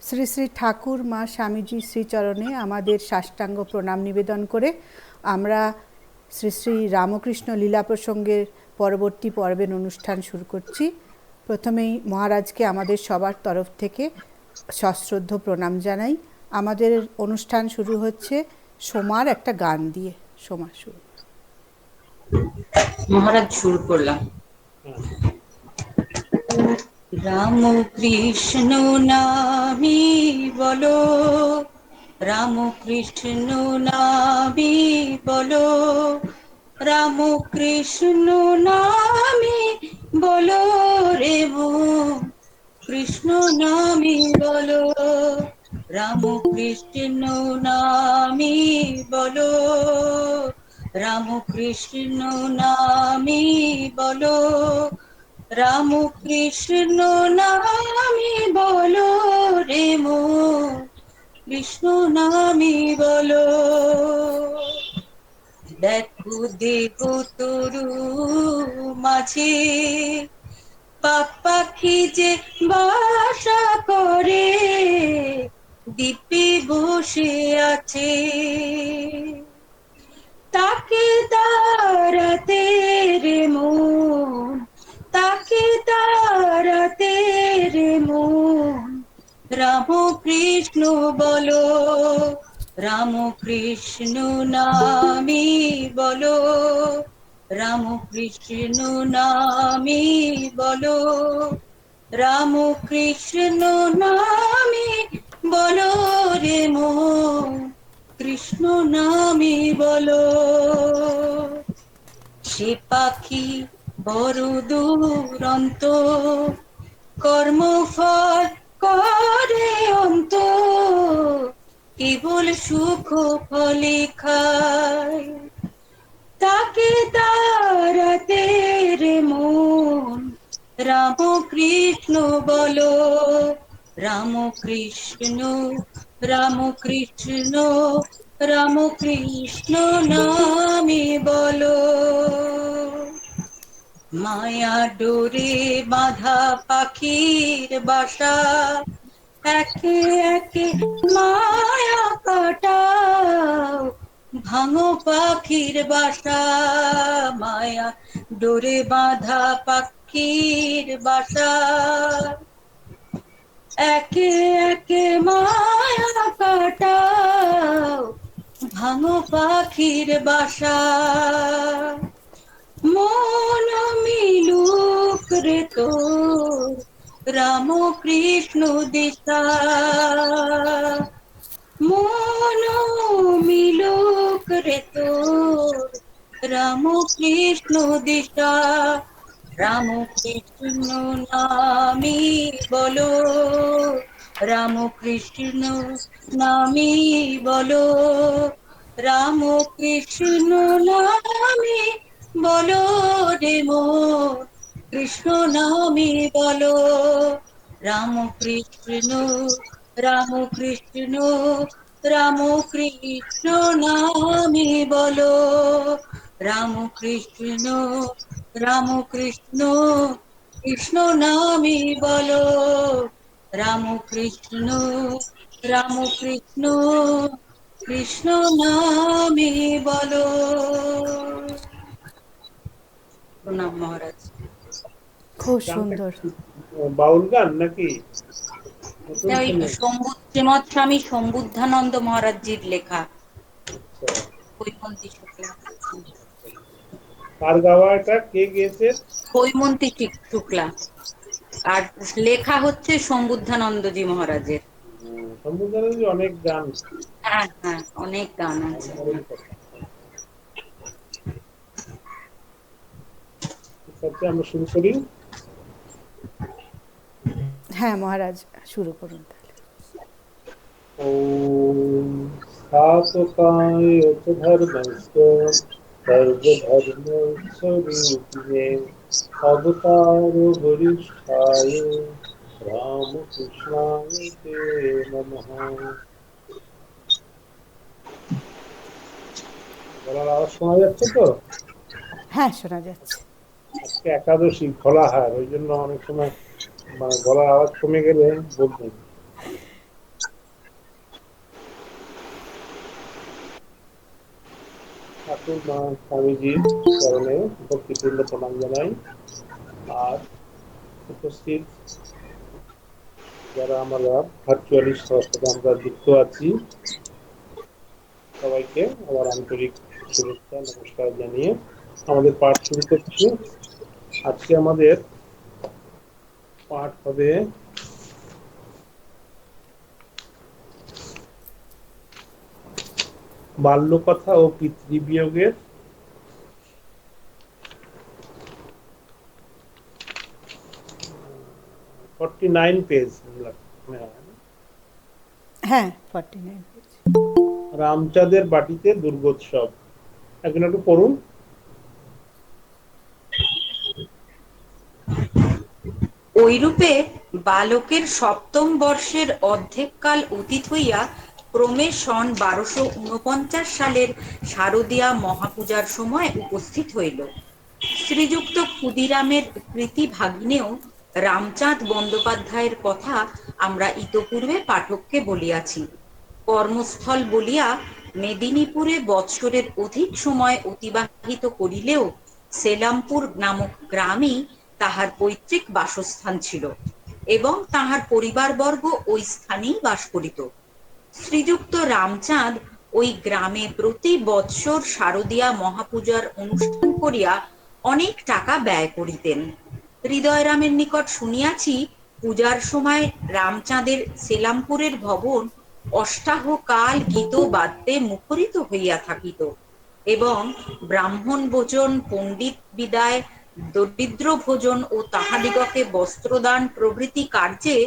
শ্রী শ্রী ঠাকুর মা স্বামীজি শ্রীচরণে আমাদের সাষ্টাঙ্গ প্রণাম নিবেদন করে আমরা শ্রী শ্রী রামকৃষ্ণ লীলা প্রসঙ্গের পরবর্তী পর্বের অনুষ্ঠান শুরু করছি। প্রথমেই মহারাজকে আমাদের সবার তরফ থেকে সশ্রদ্ধ প্রণাম জানাই। আমাদের অনুষ্ঠান শুরু হচ্ছে সোমার একটা গান দিয়ে। সোমা শুরু। মহারাজ শুরু করলাম। রাম কৃষ্ণ নামি বলো, রাম কৃষ্ণ নামি বলো, রাম কৃষ্ণ নামি বলো রে মন, কৃষ্ণ নামি বলো, রাম কৃষ্ণ নামি বলো, রাম কৃষ্ণ নামি বলো, রাম কৃষ্ণ নামি বলো রে মন, কৃষ্ণ নামি বলো। দেখো দেহ তরু মাঝে পাখি যে বাসা করে, দ্বীপে বসে আছে, তাকে তাড়াতে রে মন, তাকে তাড়াতে রে মন, রাম কৃষ্ণ বলো, রাম কৃষ্ণ নামি বলো, রাম কৃষ্ণ নামি বলো, রাম কৃষ্ণ নামি বলো রে মন, কৃষ্ণ নামি বলো। সে পাখি বড় দুরন্ত, কর্মফল করে অন্ত, কেবল সুখ ফলে খায়, তাকে তাড়াতে রে মন, রাম কৃষ্ণ বলো, রাম কৃষ্ণ, রাম কৃষ্ণ, রাম কৃষ্ণ নামে বলো। মায়া ডোরে বাঁধা পাখির বাসা, একে একে মায়া কাটাও, ভাঙো পাখির বাসা, মায়া ডোরে বাঁধা পাখির বাসা, একে একে মায়া কাটাও, ভাঙো পাখির বাসা। মন মিলুক রে তোর, রাম কৃষ্ণ দিশা, মন মিলুক রে তোর, রাম কৃষ্ণ দিশা, রাম কৃষ্ণ নামি বলো, রাম কৃষ্ণ নামি বলো, রাম কৃষ্ণ নামি বলো রে মন, কৃষ্ণ নামি বলো, রাম কৃষ্ণ, রাম কৃষ্ণ, রাম কৃষ্ণ নামি বলো, রাম কৃষ্ণ, রাম কৃষ্ণ, কৃষ্ণ নামি বলো, রাম কৃষ্ণ, রাম কৃষ্ণ, কৃষ্ণ নামি বলো। প্রণাম মহারাজ। খুব সুন্দর। বাউল গান নাকি? ওই শ্রীমৎ স্বামী সম্বুদ্ধানন্দ মহারাজজির লেখা। হৈমন্তী শুক্লা। কার গাওয়া এটা? কে গেয়েছে? হৈমন্তী শুক্লা। আর লেখা হচ্ছে সম্বুদ্ধানন্দজি মহারাজের। সম্বুদ্ধানন্দজি অনেক গান। হ্যাঁ হ্যাঁ, অনেক গান আছে। আমরা শুরু করি। হ্যাঁ মহারাজ, শুরু করুন তাহলে। ওম স্থাপকায় চ ধর্মস্য সর্বধর্মস্বরূপিণে অবতার বরিষ্ঠায় রামকৃষ্ণায় তে নমঃ। গলার আওয়াজ শোনা যাচ্ছে তো? হ্যাঁ, শোনা যাচ্ছে। আজকে একাদশী, ফলাহার, ওই জন্য অনেক সময় মানে গলার আওয়াজ কমে গেলে বলবেন। ঠাকুর মা স্বামীজির চরণে ভক্তিপূর্ণ প্রণাম জানাই। আর উপস্থিত যারা আমরা ভার্চুয়ালি সাথে আমরা যুক্ত আছি, সবাইকে আমার আন্তরিক শুভেচ্ছা নমস্কার জানিয়ে আমাদের পাঠ শুরু করছি। আজকে আমাদের পাঠ হবে বাল্যকথা ও পিতৃবিয়োগের 49 পেজ। হ্যাঁ 49 পেজ। রামচাঁদের বাটিতে দুর্গোৎসব। একজন একটু পড়ুন। ঐরূপে বালকের সপ্তম বর্ষের অর্ধেককাল অতীত হইয়া ক্রমে সন 1249 সালের শারদীয়া মহাপূজার সময় উপস্থিত হইল। শ্রীযুক্ত ক্ষুদিরামের কৃতি ভাগ্নেও রামচাঁদ বন্দ্যোপাধ্যায়ের কথা আমরা ইতপূর্বে পাঠককে বলিয়াছি। কর্মস্থল বলিয়া মেদিনীপুরে বৎসরের অধিক সময় অতিবাহিত করিলেও সেলামপুর নামক গ্রামেই তাহার পৈতৃক বাসস্থান ছিল এবং তাহার পরিবারবর্গ ওই স্থানেই বাস করিত। শ্রীযুক্ত রামচাঁদ ওই গ্রামে প্রতি বৎসর শারদীয়া মহাপূজার অনুষ্ঠান করিয়া অনেক টাকা ব্যয় করিতেন। হৃদয়রামের নিকট শুনিয়াছি পূজার সময় রামচাঁদের সেলামপুরের ভবন অষ্টাহকাল গীত বাদ্যে মুখরিত হইয়া থাকিত এবং ব্রাহ্মণ ভোজন, পণ্ডিত বিদায়, দরিদ্র ভোজন ও তাহাদিগকে বস্ত্রদান প্রভৃতি কার্যে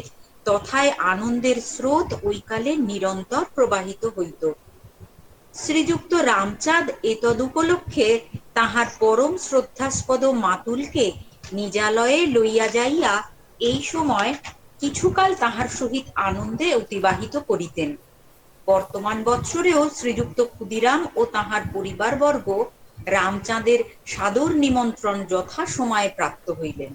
তথায় আনন্দের স্রোত ওইকালে নিরন্তর প্রবাহিত হইত। শ্রীযুক্ত রামচাঁদ এতদুপলক্ষে তাহার পরম শ্রদ্ধাস্পদ মাতুলকে নিজালয়ে লইয়া যাইয়া এই সময় কিছুকাল তাহার সহিত আনন্দে অতিবাহিত করিতেন। বর্তমান বৎসরেও শ্রীযুক্ত ক্ষুদিরাম ও তাহার পরিবারবর্গ রামচাঁদের সাদর নিমন্ত্রণ যথা সময়ে প্রাপ্ত হইলেন।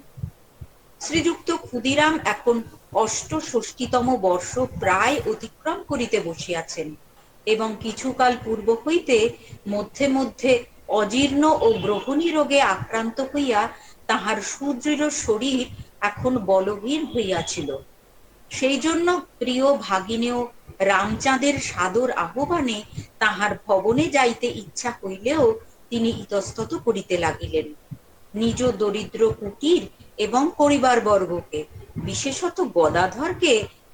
শ্রীযুক্ত ক্ষুদিরাম এখন ৬৮তম বর্ষ প্রায় অতিক্রম করিতে বসিয়াছেন এবং কিছুকাল পূর্ব হইতে মধ্যে মধ্যে অজীর্ণ ও গ্রহণী রোগে আক্রান্ত হইয়া তাহার সুদৃঢ় শরীর এখন বলহীন হইয়াছিল। সেই জন্য প্রিয় ভাগিনেয় রামচাঁদের সাদর আহ্বানে তাহার ভবনে যাইতে ইচ্ছা হইলেও তিনি ইতস্তত করিতে লাগিলেন। নিজ দরিদ্র কুটির এবং পরিবারবর্গকে, বিশেষত গদাধরকে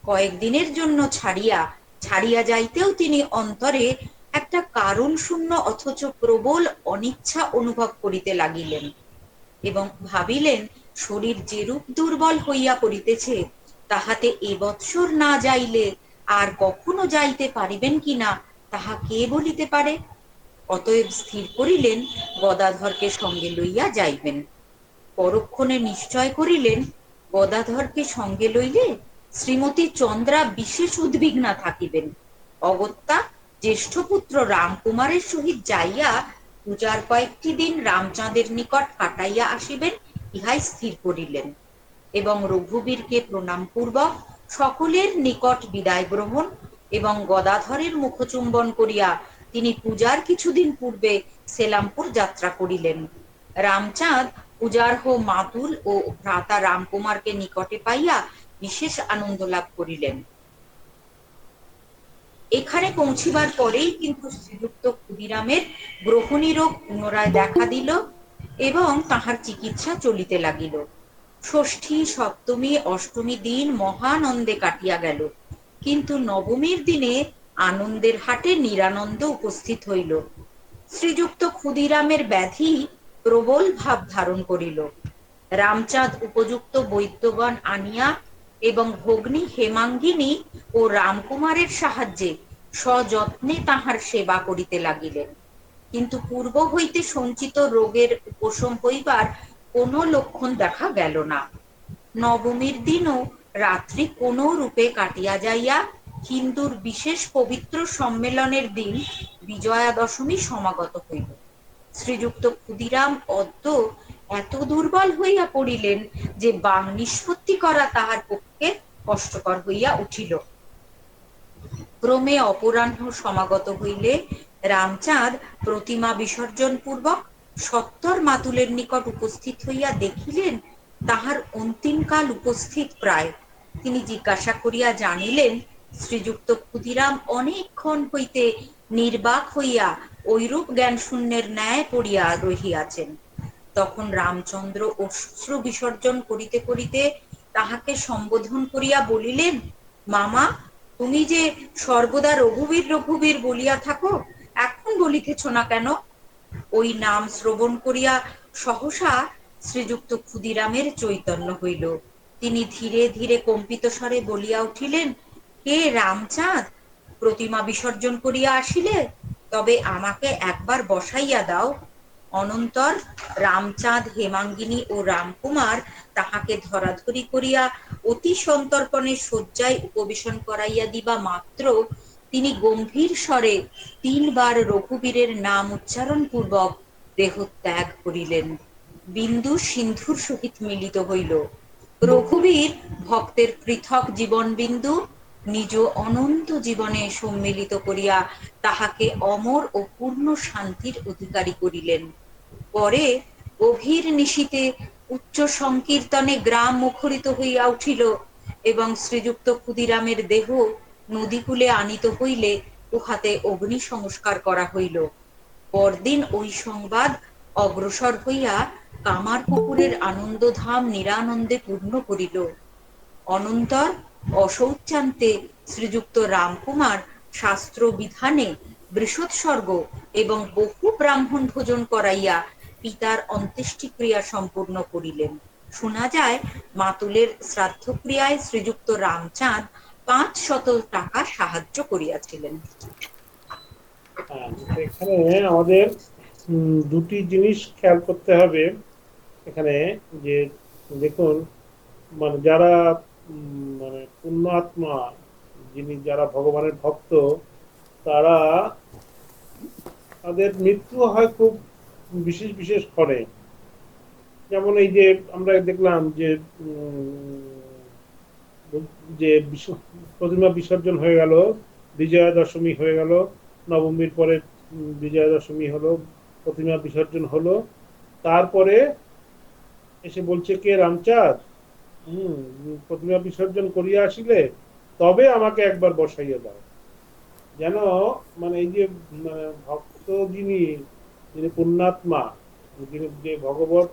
কয়েকদিনের জন্য ছাড়িয়া যাইতেও তিনি অন্তরে একটা কারণ শূন্য অথচ প্রবল অনিচ্ছা অনুভব করিতে লাগিলেন এবং ভাবিলেন শরীর যেরূপ দুর্বল হইয়া পড়িতেছে তাহাতে এ বৎসর না যাইলে আর কখনো যাইতে পারিবেন কিনা তাহা কে বলিতে পারে। অতএব স্থির করিলেন গদাধরকে সঙ্গে লইয়া যাইবেন। পরক্ষণে নিশ্চয় করিলেন গদাধরকে সঙ্গে লইলে শ্রীমতী চন্দ্রা বিশেষ উদ্বিগ্না থাকিবেন। অগত্যা জ্যেষ্ঠ পুত্র রামকুমারের সহিত যাইয়া পূজার কয়েকটি দিন রামচাঁদের নিকট কাটাইয়া আসিবেন ইহাই স্থির করিলেন এবং রঘুবীরকে প্রণাম পূর্বক সকলের নিকট বিদায় গ্রহণ এবং গদাধরের মুখচুম্বন করিয়া তিনি পূজার কিছুদিন পূর্বে সেলামপুর যাত্রা করিলেন। রামচাঁদ পূজার্হ মাতুল ও ভ্রাতা রামকুমারকে নিকটে পাইয়া বিশেষ আনন্দ লাভ করিলেন। এখানে পৌঁছিবার পরেই কিন্তু শ্রীযুক্ত ক্ষুদিরামের গ্রহণী রোগ পুনরায় দেখা দিল এবং তাহার চিকিৎসা চলিতে লাগিল। ষষ্ঠী, সপ্তমী, অষ্টমী দিন মহানন্দে কাটিয়া গেল, কিন্তু নবমীর দিনে আনন্দের হাটে নিরানন্দ উপস্থিত হইল। শ্রীযুক্ত ক্ষুদিরামের ব্যাধি প্রবল ভাব ধারণ করিল। রামচাঁদ উপযুক্ত বৈদ্যগণ আনিয়া এবং ভগ্নী হেমাঙ্গিনী ও রামকুমারের সাহায্যে সযত্নে তাহার সেবা করিতে লাগিলেন, কিন্তু পূর্ব হইতে সঞ্চিত রোগের উপশম হইবার কোনো লক্ষণ দেখা গেল না। নবমীর দিনও রাত্রি কোনো রূপে কাটিয়া যাইয়া হিন্দুর বিশেষ পবিত্র সম্মেলনের দিন বিজয়া দশমী সমাগত হইল। শ্রীযুক্ত ক্ষুদিরাম অদ্য এত দুর্বল হইয়া পড়িলেন যে বাং নিষ্পত্তি করা তাহার পক্ষে কষ্টকর হইয়া উঠিল। ক্রমে অপরাহ্ন সমাগত হইলে রামচাঁদ প্রতিমা বিসর্জন পূর্বক সত্তর মাতুলের নিকট উপস্থিত হইয়া দেখিলেন তাহার অন্তিমকাল উপস্থিত প্রায়। তিনি জিজ্ঞাসা করিয়া জানিলেন শ্রীযুক্ত ক্ষুদিরাম অনেকক্ষণ হইতে নির্বাক হইয়া ঐরূপ জ্ঞান শূন্যের ন্যায় পড়িয়া রহিয়াছেন। তখন রামচন্দ্র অশ্রু বিসর্জন করিতে করিতে তাহাকে সম্বোধন করিয়া বলিলেন, মামা, তুমি যে সর্বদা রঘুবীর রঘুবীর বলিয়া থাকো, এখন বলিতেছ না কেন? ওই নাম শ্রবণ করিয়া সহসা শ্রীযুক্ত ক্ষুদিরামের চৈতন্য হইল। তিনি ধীরে ধীরে কম্পিত স্বরে বলিয়া উঠিলেন, কে রামচাঁদ? প্রতিমা বিসর্জন করিয়া আসিলে? তবে আমাকে একবার বসাইয়া দাও। অনন্তর রামচাঁদ, হেমাঙ্গিনী ও রামকুমার তাহাকে ধরাধরি করিয়া অতি সন্তর্পণে শয্যায় উপবেশন করাইয়া দিবা মাত্র তিনি গম্ভীর স্বরে তিনবার রঘুবীরের নাম উচ্চারণ পূর্বক দেহ ত্যাগ করিলেন। বিন্দু সিন্ধুর সহিত মিলিত হইল। রঘুবীর ভক্তের পৃথক জীবন বিন্দু নিজ অনন্ত জীবনে সম্মিলিত করিয়া তাহাকে অমর ও পূর্ণ শান্তির অধিকারী করিলেন। পরে গভীর নিশীতে উচ্চ সংকীর্তনে গ্রাম মুখরিত হইয়া উঠিল এবং শ্রীযুক্ত ক্ষুদিরামের দেহ নদীকূলে আনিত হইলে উহাতে অগ্নি সংস্কার করা হইল। পরদিন ওই সংবাদ অগ্রসর হইয়া কামারপুকুরের আনন্দধাম নিরানন্দে পূর্ণ করিল। অনন্তর অশৌচান্তে শ্রীযুক্ত রামকুমার শাস্ত্র বিধানে বৃষোৎসর্গ এবং বহু ব্রাহ্মণ ভোজন করাইয়া পিতার অন্ত্যেষ্টিক্রিয়া সম্পূর্ণ করিলেন। শোনা যায় মাতুলের শ্রাদ্ধক্রিয়ায় শ্রীযুক্ত রামচাঁদ 500 টাকা সাহায্য করিয়াছিলেন। এখানে আমাদের দুটি জিনিস খেয়াল করতে হবে এখানে, যে দেখুন, মানে যারা মানে পূর্ণ আত্মা, যিনি যারা ভগবানের ভক্ত, তারা তাদের মৃত্যু হয় খুব বিশেষ বিশেষ করে। যেমন এই যে আমরা দেখলাম যে যে প্রতিমা বিসর্জন হয়ে গেল, বিজয়া দশমী হয়ে গেল, নবমীর পরে বিজয়া দশমী হলো, প্রতিমা বিসর্জন হলো, তারপরে এসে বলছে, কে রামচাঁদ, প্রতিমা বিসর্জন করিয়া আসিলে তবে আমাকে একবার বসাইয়া দাও। যেন মানে এই যে ভক্ত যিনি পুণ্যাত্মা, যিনি যে ভগবত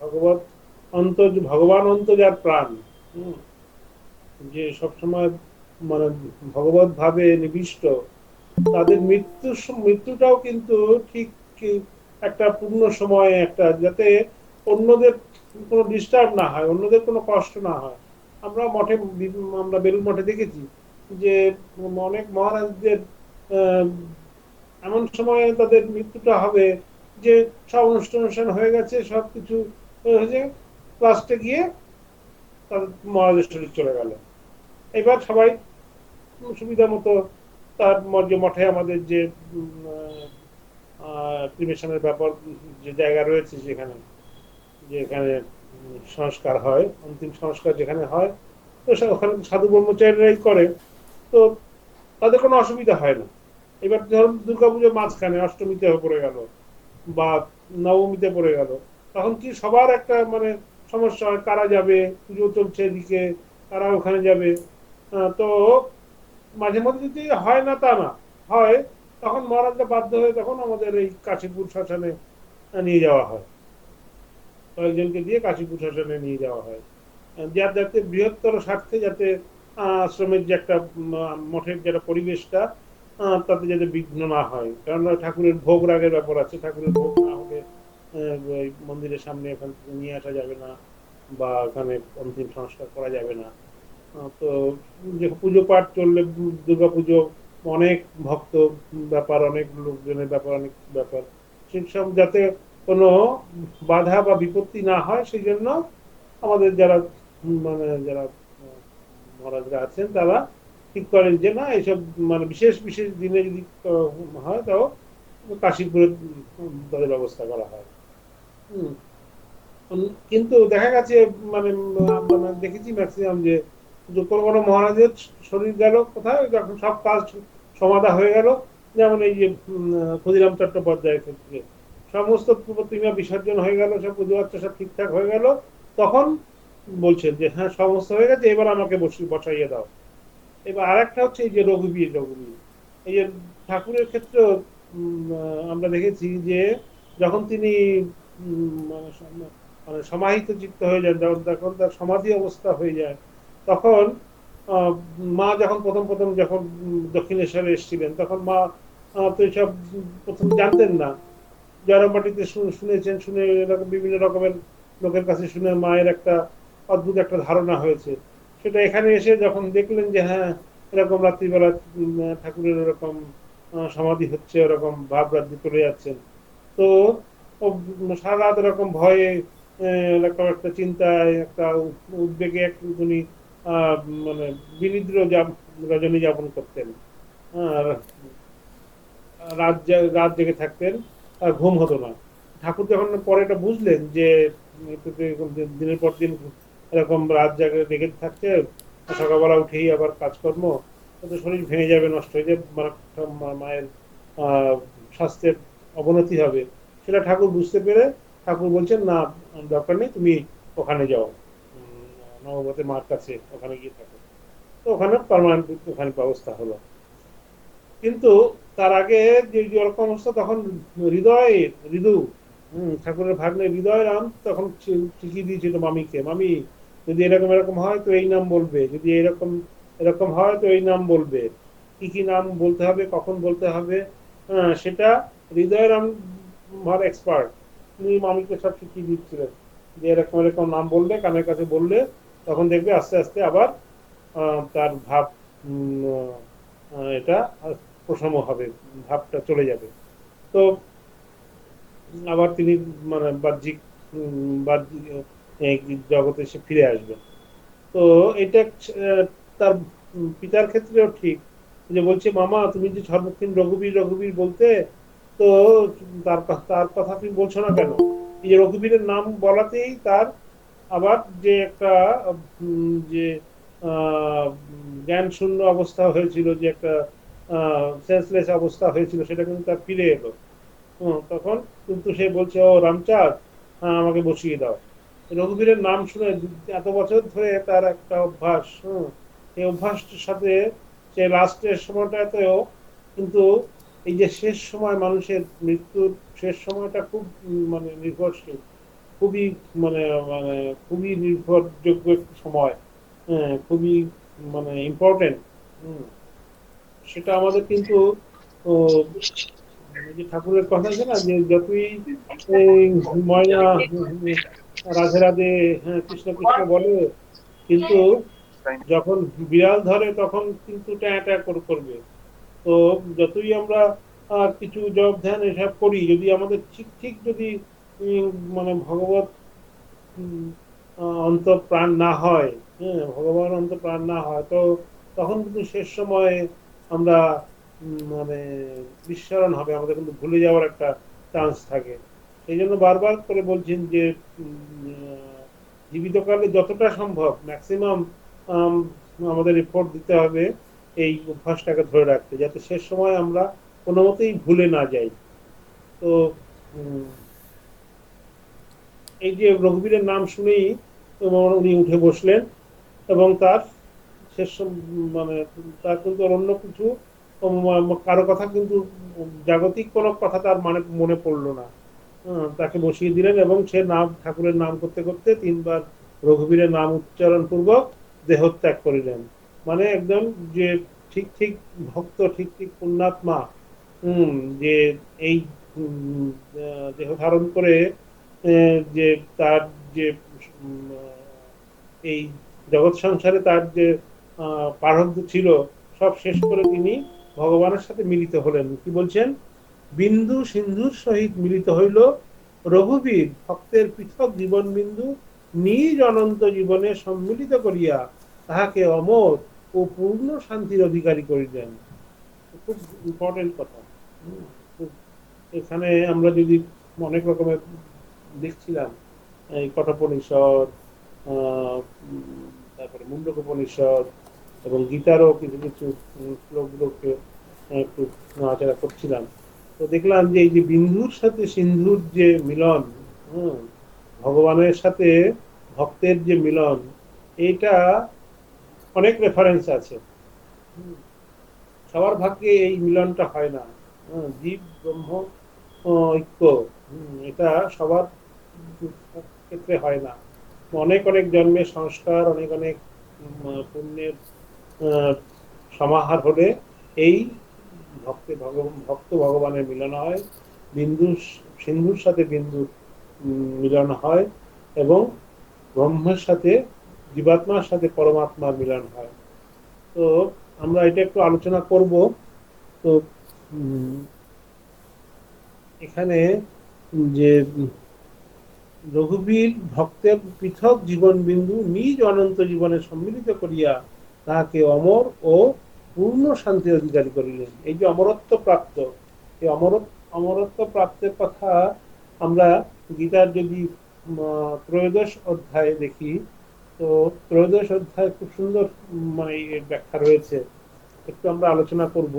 ভগবত ভগবান অন্ত যার প্রাণ, যে সবসময় মানে ভগবত ভাবে নিবিষ্ট, তাদের মৃত্যুটাও কিন্তু ঠিক একটা পূর্ণ সময়, একটা যাতে অন্যদের কোনো ডিস্টার্ব না হয়, অন্যদের কোনো কষ্ট না হয়। আমরা মঠে, আমরা বেলুড় মঠে দেখেছি যে অনেক মহারাজদের এমন সময় তাদের মৃত্যুটা হবে যে সব অনুষ্ঠান হয়ে গেছে, সবকিছু হয়েছে, লাস্টে গিয়ে তাদের মহারাজের শরীর চলে গেল। এবার সবাই সুবিধা মতো তার মঠে আমাদের যে ক্রিমেশনের ব্যাপার যে জায়গা রয়েছে, যেখানে যেখানে সংস্কার হয়, অন্তিম সংস্কার যেখানে হয়, তো ওখানে সাধু ব্রহ্মচারীরাই করে, তো তাদের কোনো অসুবিধা হয় না। এবার ধরুন দুর্গাপুজোর মাঝখানে অষ্টমীতে পড়ে গেল বা নবমীতে পড়ে গেল, তখন কি সবার একটা মানে সমস্যা হয়, কারা যাবে, পুজো চলছে এদিকে, কারা ওখানে যাবে। তো মাঝে মধ্যে যদি হয় না তা না হয়, তখন মহারাজরা বাধ্য হয়ে তখন আমাদের এই কাশীপুর শ্মশানে নিয়ে যাওয়া হয়, কয়েকজনকে দিয়ে কাশীপুর শ্মশানে নিয়ে যাওয়া হয়, যাতে বৃহত্তর স্বার্থে, যাতে আশ্রমের যে একটা মঠের যেটা পরিবেশটা, তাতে যাতে বিঘ্ন না হয়। কারণ ঠাকুরের ভোগ রাগের ব্যাপার আছে, ঠাকুরের ভোগ না হলে মন্দিরের সামনে এখান থেকে নিয়ে আসা যাবে না বা এখানে অন্তিম সংস্কার করা যাবে না। তো যে পুজো পাঠ চললে, দুর্গাপুজো অনেক ভক্ত ব্যাপার, অনেক লোকজনের ব্যাপার, অনেক ব্যাপার, সেসব যাতে কোনো বাধা বা বিপত্তি না হয়, সেই জন্য আমাদের যারা মানে যারা মহারাজরা আছেন, তারা ঠিক করেন যে না, এইসব মানে বিশেষ বিশেষ দিনে যদি হয়, তাও কাশীপুরে তাদের ব্যবস্থা করা হয়। কিন্তু দেখা গেছে মানে আমরা দেখেছি ম্যাক্সিমাম যে যে কোনো কোনো মহারাজের শরীর গেল কোথায়, যখন সব কাজ সমাধা হয়ে গেল, যেমন এই যে ক্ষুদিরাম চট্টোপাধ্যায়ের ক্ষেত্রে সমস্ত প্রতিমা বিসর্জন হয়ে গেল, সব পুজো আচ্ছা সব ঠিকঠাক হয়ে গেল, তখন বলছেন যে হ্যাঁ সমস্ত হয়ে গেছে, এবার আমাকে বসাইয়ে দাও। এবার আরেকটা হচ্ছে এই যে রঘুবীর এই যে ঠাকুরের ক্ষেত্রেও আমরা দেখেছি যে যখন তিনি মানে সমাহিত চিত্ত হয়ে যান, যখন তার সমাধি অবস্থা হয়ে যায়, তখন আহ, মা যখন প্রথম প্রথম যখন দক্ষিণেশ্বরে এসেছিলেন, তখন মা তো এসব প্রথম জানতেন না। জড়পাটিতে শুনেছেন, শুনে এরকম বিভিন্ন রকমের লোকের কাছে শুনে মায়ের একটা অদ্ভুত একটা ধারণা হয়েছে। সেটা এখানে এসে যখন দেখলেন যে হ্যাঁ এরকম রাত্রিবেলা ঠাকুরের এরকম সমাধি হচ্ছে, এরকম ভাব রাজ্যে চলে যাচ্ছেন, তো সারা রাত এরকম ভয়ে এরকম একটা চিন্তায় একটা উদ্বেগে উনি আহ মানে বিনিদ্র রজনী যাপন করতেন। আর রাত জেগে থাকতেন, আর ঘুম হতো না। ঠাকুর যখন পরে এটা বুঝলেন যে দিনের পর দিন এরকম রাত জেগে থাকছে, সকালবেলা উঠেই আবার কাজকর্ম, তো শরীর ভেঙে যাবে, নষ্ট হয়ে যাবে, মায়ের স্বাস্থ্যের অবনতি হবে, সেটা ঠাকুর বুঝতে পেরে ঠাকুর বলছেন না দরকার নেই, তুমি ওখানে যাও, নবগতের মার কাছে ওখানে গিয়ে থাকো। তো ওখানে পার্মানেন্ট ওখানে ব্যবস্থা হলো। কিন্তু তার আগে যে ওরকম অবস্থা, তখন ঋদু ঠাকুরের ভাগ্নে হৃদয় রাম তখন চিঠি দিয়েছিল মামিকে, মামি যদি এরকম এরকম হয় তো এই নাম বলবে, যদি এরকম এরকম হয় তো এই নাম বলবে, কি কি নাম বলতে হবে, কখন বলতে হবে, সেটা হৃদয় রাম ভার এক্সপার্ট, তিনি মামিকে সব শিখিয়ে দিচ্ছিলেন যে এরকম এরকম নাম বললে, কানের কাছে বললে, তখন দেখবে আস্তে আস্তে আবার তার ভাব এটা প্রশম হবে, ভাবটা চলে যাবে। তো আবার তিনি মানে বাহ্যিক বাহ্যিক জগতে এসে ফিরে আসবেন। তো এটা তার পিতার ক্ষেত্রেও ঠিক, যে বলছে মামা তুমি যে সর্বক্ষণ রঘুবীর বলতে, তো তার কথা তুমি বলছো না কেন? এই যে রঘুবীরের নাম বলাতেই তার আবার যে একটা যে জ্ঞান শূন্য অবস্থা হয়েছিল, যে একটা সেন্সলেস অবস্থা হয়েছিল, সেটা কিন্তু তার ফিরে এলো। তখন কিন্তু সে বলছে ও রামচাঁদ, হ্যাঁ আমাকে বসিয়ে দাও। রঘুবীরের নাম শুনে এত বছর ধরে তার একটা অভ্যাস, এই অভ্যাসটার সাথে সে লাস্টের সময়টাতেও কিন্তু এই যে শেষ সময়, মানুষের মৃত্যুর শেষ সময়টা খুব মানে নির্ভরশীল, খুবই মানে মানে খুবই নির্ভরযোগ্য একটি সময়, খুবই মানে ইম্পর্টেন্ট। সেটা আমাদের কিন্তু এই যে ঠাকুরের কথা আছে না, যে যতই এই ময়না রাধে রাধে হ্যাঁ কৃষ্ণ কৃষ্ণ বলে, কিন্তু যখন বিড়াল ধরে তখন কিন্তু ট্যাঁ ট্যাঁ করবে। তো যতই আমরা কিছু জপ ধ্যান এসব করি, যদি আমাদের ঠিক ঠিক যদি মানে ভগবত অন্তঃপ্রাণ না হয়, হ্যাঁ ভগবান অন্তঃপ্রাণ না হয়, তো তখন কিন্তু শেষ সময়ে আমরা মানে বিস্মরণ হবে, আমাদের কিন্তু ভুলে যাওয়ার একটা চান্স থাকে। সেই জন্য বারবার করে বলছেন যে জীবিতকালে যতটা সম্ভব ম্যাক্সিমাম আমাদের এফোর্ট দিতে হবে এই অভ্যাসটাকে ধরে রাখতে, যাতে শেষ সময় আমরা কোনো মতেই ভুলে না যাই। তো এই যে রঘুবীরের নাম শুনেই উনি উঠে বসলেন, এবং তার শেষ মানে তার কিন্তু অন্য কিছু কারো কথা কিন্তু জাগতিক কোনো কথা তার মানে মনে পড়লো না। তাকে বসিয়ে দিলেন এবং সে নাম ঠাকুরের নাম করতে করতে 3 বার রঘুবীরের নাম উচ্চারণ পূর্বক দেহত্যাগ করিলেন। মানে একদম যে ঠিক ঠিক ভক্ত, ঠিক ঠিক পুণ্যাত্মা, যে এই দেহ ধারণ করে যে তার যে এই জগৎ সংসারে তার যে প্রারব্ধ ছিল সব শেষ করে তিনি ভগবানের সাথে মিলিত হলেন। কি বলছেন? বিন্দু সিন্ধুর সহিত মিলিত হইল রঘুবীর, ভক্তের পৃথক জীবন বিন্দু নিজ অনন্ত জীবনে সম্মিলিত করিয়া তাহাকে অমর ও পূর্ণ শান্তির অধিকারী করিলেন। খুব ইম্পর্টেন্ট কথা। এখানে আমরা যদি অনেক রকমের দেখছিলাম, এই কঠোপনিষদ, তারপরে মুন্ডকোপনিষদ এবং গীতারও কিছু কিছু শ্লোকগুলোকে একটু নাড়াচাড়া করছিলাম। তো দেখলাম যে এই যে বিন্দুর সাথে সিন্ধুর যে মিলন, হুম, ভগবানের সাথে ভক্তের যে মিলন, এইটা অনেক রেফারেন্স আছে। হুম, সবার ভাগ্যে এই মিলনটা হয় না। জীব ব্রহ্ম ঐক্য, এটা সবার ক্ষেত্রে হয় না। অনেক অনেক জন্মের সংস্কার, অনেক অনেক পুণ্যের আহ, সমাহার হলে এই ভক্ত ভগবানের মিলন হয়। বিন্দু সিন্ধুর সাথে বিন্দুর মিলন হয় এবং ব্রহ্মের সাথে জীবাত্মার সাথে পরমাত্মার মিলন হয়। তো আমরা এটা একটু আলোচনা করব। তো উম, এখানে যে রঘুবীর ভক্তের পৃথক জীবন বিন্দু নিজ অনন্ত জীবনে সম্মিলিত করিয়া তাহাকে অমর ও পূর্ণ শান্তি অধিকারী করিলেন। এই যে অমরত্ব প্রাপ্ত, এই অমরত্ব প্রাপ্তের কথা আমরা গীতার যদি ত্রয়োদশ অধ্যায় দেখি, তো ত্রয়োদশ অধ্যায় খুব সুন্দর মানে এর ব্যাখ্যা রয়েছে, একটু আমরা আলোচনা করব।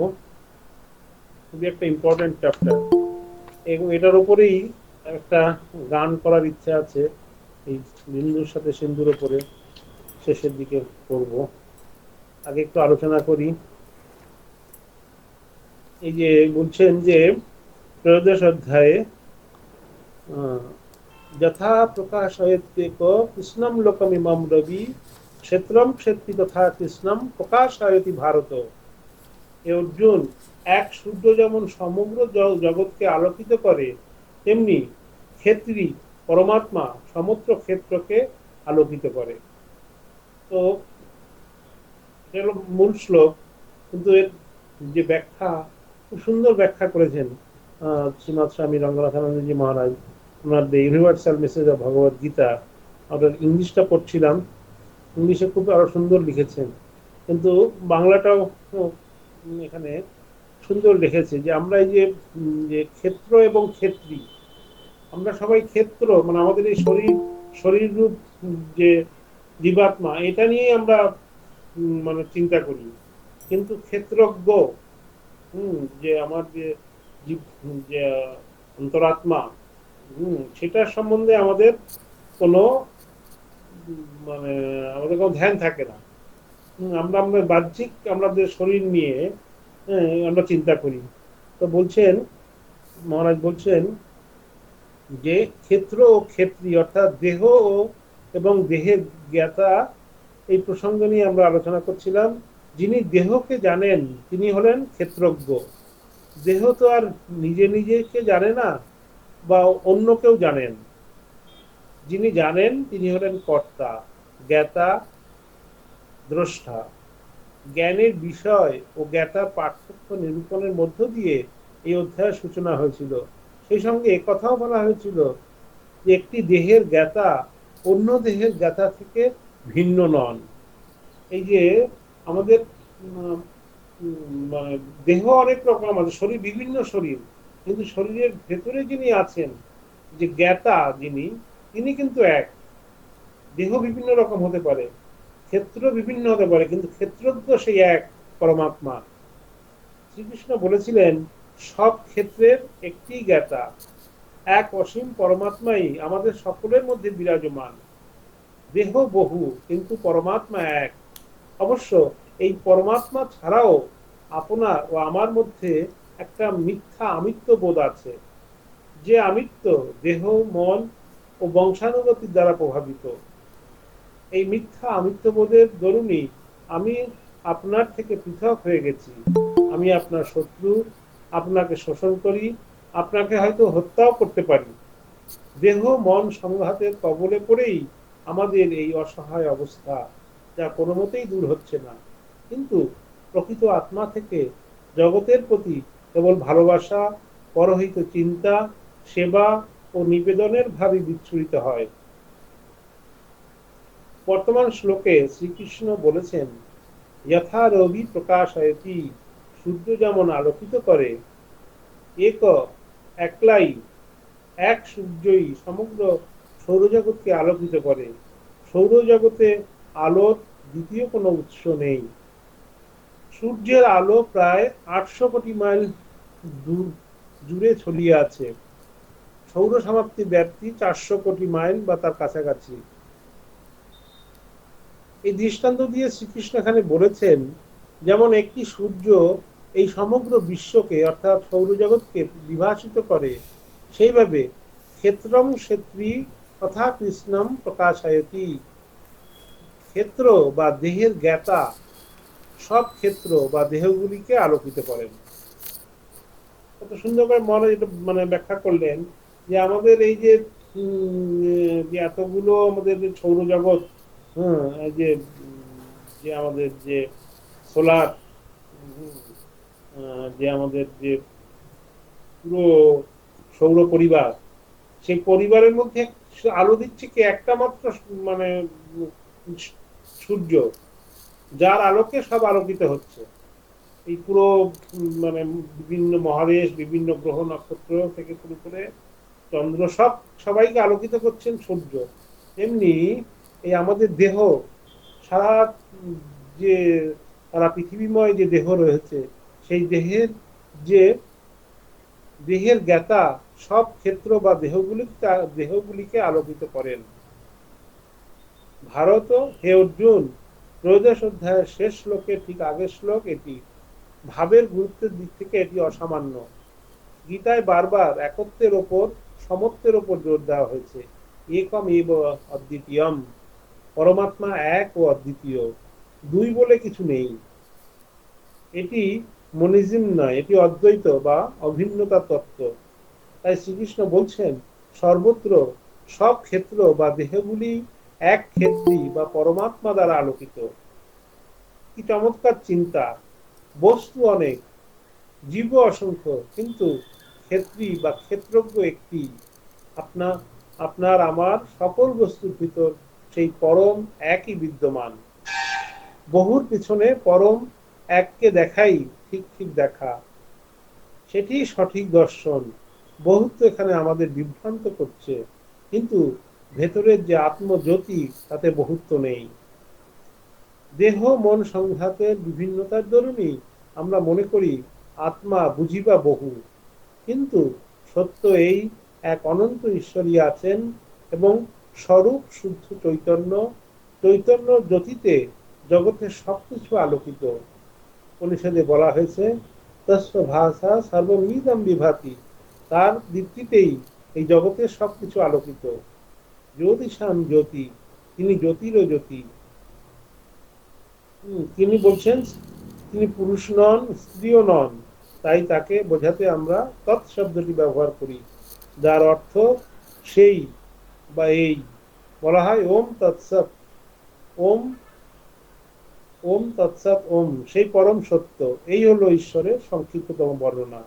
খুবই একটা ইম্পর্টেন্ট চ্যাপ্টার এবং এটার উপরেই একটা গান করার ইচ্ছা আছে, এই বিন্দুর সাথে সিন্ধুর উপরে শেষের দিকে করব। আগে একটু আলোচনা করি। এই যে বলছেন যে ত্রয়োদশ অধ্যায়ে যথা প্রকাশয়েত্যেক কৃষ্ণম লোকমিমম রবি ক্ষেত্রম ক্ষেত্রী তথা কৃষ্ণম প্রকাশয়তি ভারত। এ অর্জুন, এক সূর্য যেমন সমগ্র জগৎকে আলোকিত করে, তেমনি ক্ষেত্রী পরমাত্মা সমগ্র ক্ষেত্রকে আলোকিত করে। তো এটা হলো মূল শ্লোক, কিন্তু এর যে ব্যাখ্যা খুব সুন্দর ব্যাখ্যা করেছেন শ্রীমৎ স্বামী রঙ্গনাথানন্দজি মহারাজ, ওনার the universal message of Bhagavad Gita. আমরা ইংলিশটা পড়ছিলাম, ইংলিশে খুব আরো সুন্দর লিখেছেন, কিন্তু বাংলাটাও এখানে সুন্দর লিখেছে যে আমরা এই যে ক্ষেত্র এবং ক্ষেত্রী, আমরা সবাই ক্ষেত্র মানে আমাদের এই শরীর রূপ যে জীবাত্মা, এটা নিয়েই আমরা মানে চিন্তা করি। কিন্তু ক্ষেত্রজ্ঞ, যে আমার যে জীব যে অন্তরাত্মা, সেটার সম্বন্ধে আমাদের কোনো মানে আমাদের কোনো ধ্যান থাকে না। আমরা আমরা বাহ্যিক আমাদের শরীর নিয়ে আমরা চিন্তা করি। তো বলছেন মহারাজ, বলছেন যে ক্ষেত্র ও ক্ষেত্রী অর্থাৎ দেহ এবং দেহের জ্ঞাতা, এই প্রসঙ্গ নিয়ে আমরা আলোচনা করছিলাম। যিনি দেহকে জানেন তিনি হলেন ক্ষেত্রজ্ঞ। দেহ তো আর নিজে নিজেকে জানে না বা অন্য কেউ জানেন, যিনি জানেন তিনি হলেন কর্তা, জ্ঞাতা, দ্রষ্টা। জ্ঞানের বিষয় ও জ্ঞাতার পার্থক্য নিরূপণের মধ্য দিয়ে এই অধ্যায়ের সূচনা হয়েছিল। সেই সঙ্গে একথাও বলা হয়েছিল যে একটি দেহের জ্ঞাতা অন্য দেহের জ্ঞাতা থেকে ভিন্ন নন। এই যে আমাদের মানে দেহ অনেক রকম আছে, শরীর বিভিন্ন শরীর, কিন্তু শরীরের ভেতরে যিনি আছেন যে জ্ঞাতা যিনি, তিনি কিন্তু এক। দেহ বিভিন্ন রকম হতে পারে, ক্ষেত্র বিভিন্ন হতে পারে, কিন্তু ক্ষেত্রজ্ঞ সেই এক পরমাত্মা। শ্রীকৃষ্ণ বলেছিলেন সব ক্ষেত্রের একটি জ্ঞাতা, এক অসীম পরমাত্মাই আমাদের সকলের মধ্যে বিরাজমান। দেহ বহু কিন্তু পরমাত্মা এক। অবশ্য এই পরমাত্মা ছাড়াও আপনার ও আমার মধ্যে একটা মিথ্যা আমিত্ব বোধ আছে, যে আমিত্ব দেহ, মন ও বংশানুগতির দ্বারা প্রভাবিত। এই মিথ্যা আমিত্ববোধের দরুনই আমি আপনার থেকে পৃথক হয়ে গেছি। আমি আপনার শত্রু, আপনাকে শোষণ করি, আপনাকে হয়তো হত্যাও করতে পারি। দেহ মন সংঘাতের কবলে পড়েই আমাদের এই অসহায় অবস্থা, যা কোনো মতেই দূর হচ্ছে না। কিন্তু প্রকৃত আত্মা থেকে জগতের প্রতি কেবল ভালোবাসা, পরহিত চিন্তা, সেবা ও নিবেদনের ভাবই বিচ্ছুরিত হয়। বর্তমান শ্লোকে শ্রীকৃষ্ণ বলেছেন যথা রবি প্রকাশয়তি, সূর্য যেমন আলোকিত করে, একলাই এক সূর্যই সমগ্র সৌরজগৎকে আলোকিত করে। সৌরজগতে আলোর দ্বিতীয় কোনো উৎস নেই। সূর্যের আলো প্রায় 800 কোটি মাইল জুড়ে ছড়িয়ে আছে। সৌর সমাপ্তির ব্যাপ্তি 400 কোটি মাইল বা তার কাছাকাছি। এই দৃষ্টান্ত দিয়ে শ্রীকৃষ্ণ এখানে বলেছেন, যেমন একটি সূর্য এই সমগ্র বিশ্বকে অর্থাৎ সৌরজগৎকে বিভাসিত করে, সেইভাবে ক্ষেত্রম ক্ষেত্রী তথা কৃষ্ণম প্রকাশায়তি। ক্ষেত্র বা দেহের জ্ঞাতা সব ক্ষেত্র বা দেহগুলিকে আলোকিত করেন। কত সুন্দর করে মনে এটা মানে ব্যাখ্যা করলেন যে আমাদের এই যে যে এতগুলো আমাদের যে সৌরজগৎ, হ্যাঁ, এই যে যে আমাদের যে সোলার, যে আমাদের যে পুরো সৌর পরিবার, সেই পরিবারের মধ্যে আলো দিচ্ছে কি একটা মাত্র মানে সূর্য, যার আলোকে সব আলোকিত হচ্ছে। এই পুরো মানে বিভিন্ন মহাদেশ, বিভিন্ন গ্রহ নক্ষত্র থেকে শুরু করে চন্দ্র, সবাইকে আলোকিত করছেন সূর্য। এমনি এই আমাদের দেহ, সারা যে সারা পৃথিবীময় যে দেহ রয়েছে, সেই যে দেহের জ্ঞাতা সব ক্ষেত্র বা দেহগুলিকে আলোকিত করেন। ভারত, হে অর্জুন, ত্রয়োদশ অধ্যায়ের শেষ শ্লোকের ঠিক আগের শ্লোক এটি। ভাবের গুরুত্বের দিক থেকে এটি অসামান্য। গীতায় বারবার একত্বের ওপর, সমত্বের ওপর জোর দেওয়া হয়েছে। একম এব অদ্বিতীয়ম, পরমাত্মা এক ও অদ্বিতীয়, দুই বলে কিছু নেই। এটি মনিজম নয়, এটি অদ্বৈত বা অভিন্নতা তত্ত্ব। তাই শ্রীকৃষ্ণ বলছেন, সর্বত্র সব ক্ষেত্র বা দেহগুলি এক ক্ষেত্রী বা পরমাত্মা দ্বারা আলোকিত। কি চমৎকার চিন্তা! বস্তু অনেক, জীব অসংখ্য, কিন্তু ক্ষেত্রী বা ক্ষেত্রজ্ঞ একটি। আপনার আমার সকল বস্তুর ভিতর সেই পরম একই বিদ্যমান। বহুর পিছনে পরম এককে দেখাই ঠিক ঠিক দেখা, সেটি সঠিক দর্শন। বহুত্ব এখানে আমাদের বিভ্রান্ত করছে, কিন্তু ভেতরের যে আত্মজ্যোতি, তাতে বহুত্ব নেই। দেহ মন সংঘাতের বিভিন্নতার দরুনই আমরা মনে করি আত্মা বুঝিবা বহু, কিন্তু সত্য এই এক অনন্ত ঈশ্বরই আছেন এবং স্বরূপ শুদ্ধ চৈতন্য। চৈতন্য জ্যোতিতে জগতের সবকিছু আলোকিত। উপনিষদে বলা হয়েছে, তস্য ভাষা সর্বমিদম বিভাতি, তার দীপ্তিতেই এই জগতের সবকিছু আলোকিত। জ্যোতিষাম জ্যোতি, তিনি জ্যোতিরও জ্যোতি। তিনি বলছেন তিনি পুরুষ নন, স্ত্রীও নন, তাই তাকে বোঝাতে আমরা তৎ শব্দটি ব্যবহার করি, যার অর্থ সেই বা এই। বলা হয় ওম তৎসৎ, ওম ওম তৎসৎ ওম, সেই পরম সত্য। এই হলো ঈশ্বরের সংক্ষিপ্ততম বর্ণনা।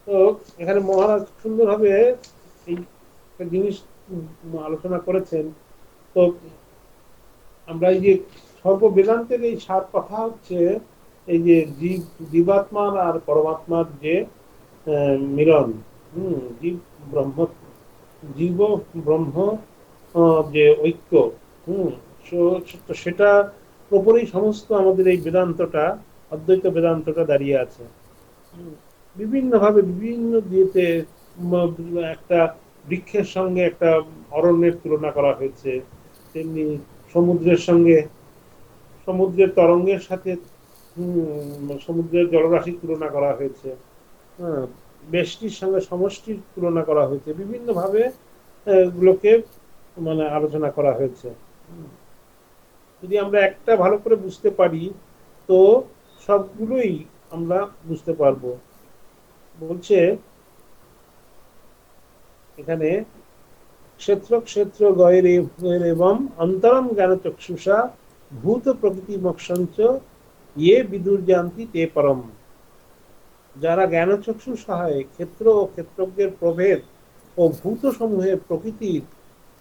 তো এখানে মহারাজ সুন্দরভাবে এই জিনিস আলোচনা করেছেন। তো আমরা এই যে সর্ব বেদান্তের এই সার কথা হচ্ছে এই যে জীবাত্মার আর পরমাত্মার যে মিলন, জীব ব্রহ্ম, জীব ব্রহ্ম যে ঐক্য, সেটা উপরেই সমস্ত আমাদের এই বেদান্তটা, অদ্বৈত বেদান্তটা দাঁড়িয়ে আছে। বিভিন্ন ভাবে বিভিন্ন দিয়েতে একটা বৃক্ষের সঙ্গে একটা অরণ্যের তুলনা করা হয়েছে, তেমনি সমুদ্রের সঙ্গে, সমুদ্রের তরঙ্গের সাথে সমুদ্রের জলরাশির তুলনা করা হয়েছে, ব্যষ্টির সঙ্গে সমষ্টির তুলনা করা হয়েছে, বিভিন্ন ভাবে গুলোকে মানে আলোচনা করা হয়েছে। যদি আমরা একটা ভালো করে বুঝতে পারি, তো সবগুলোই আমরা বুঝতে পারবো। বলছে এখানে, ক্ষেত্র ক্ষেত্র গয়ের এবং অন্তরম জ্ঞান চক্ষুষা ভূত প্রকৃতি মোক্ষঞ্চ ইয়ে বিদুর জানতি তে পরম। যারা জ্ঞানচক্ষু সহায়ে ক্ষেত্র ও ক্ষেত্রজ্ঞের প্রভেদ ও ভূত সমূহের প্রকৃতির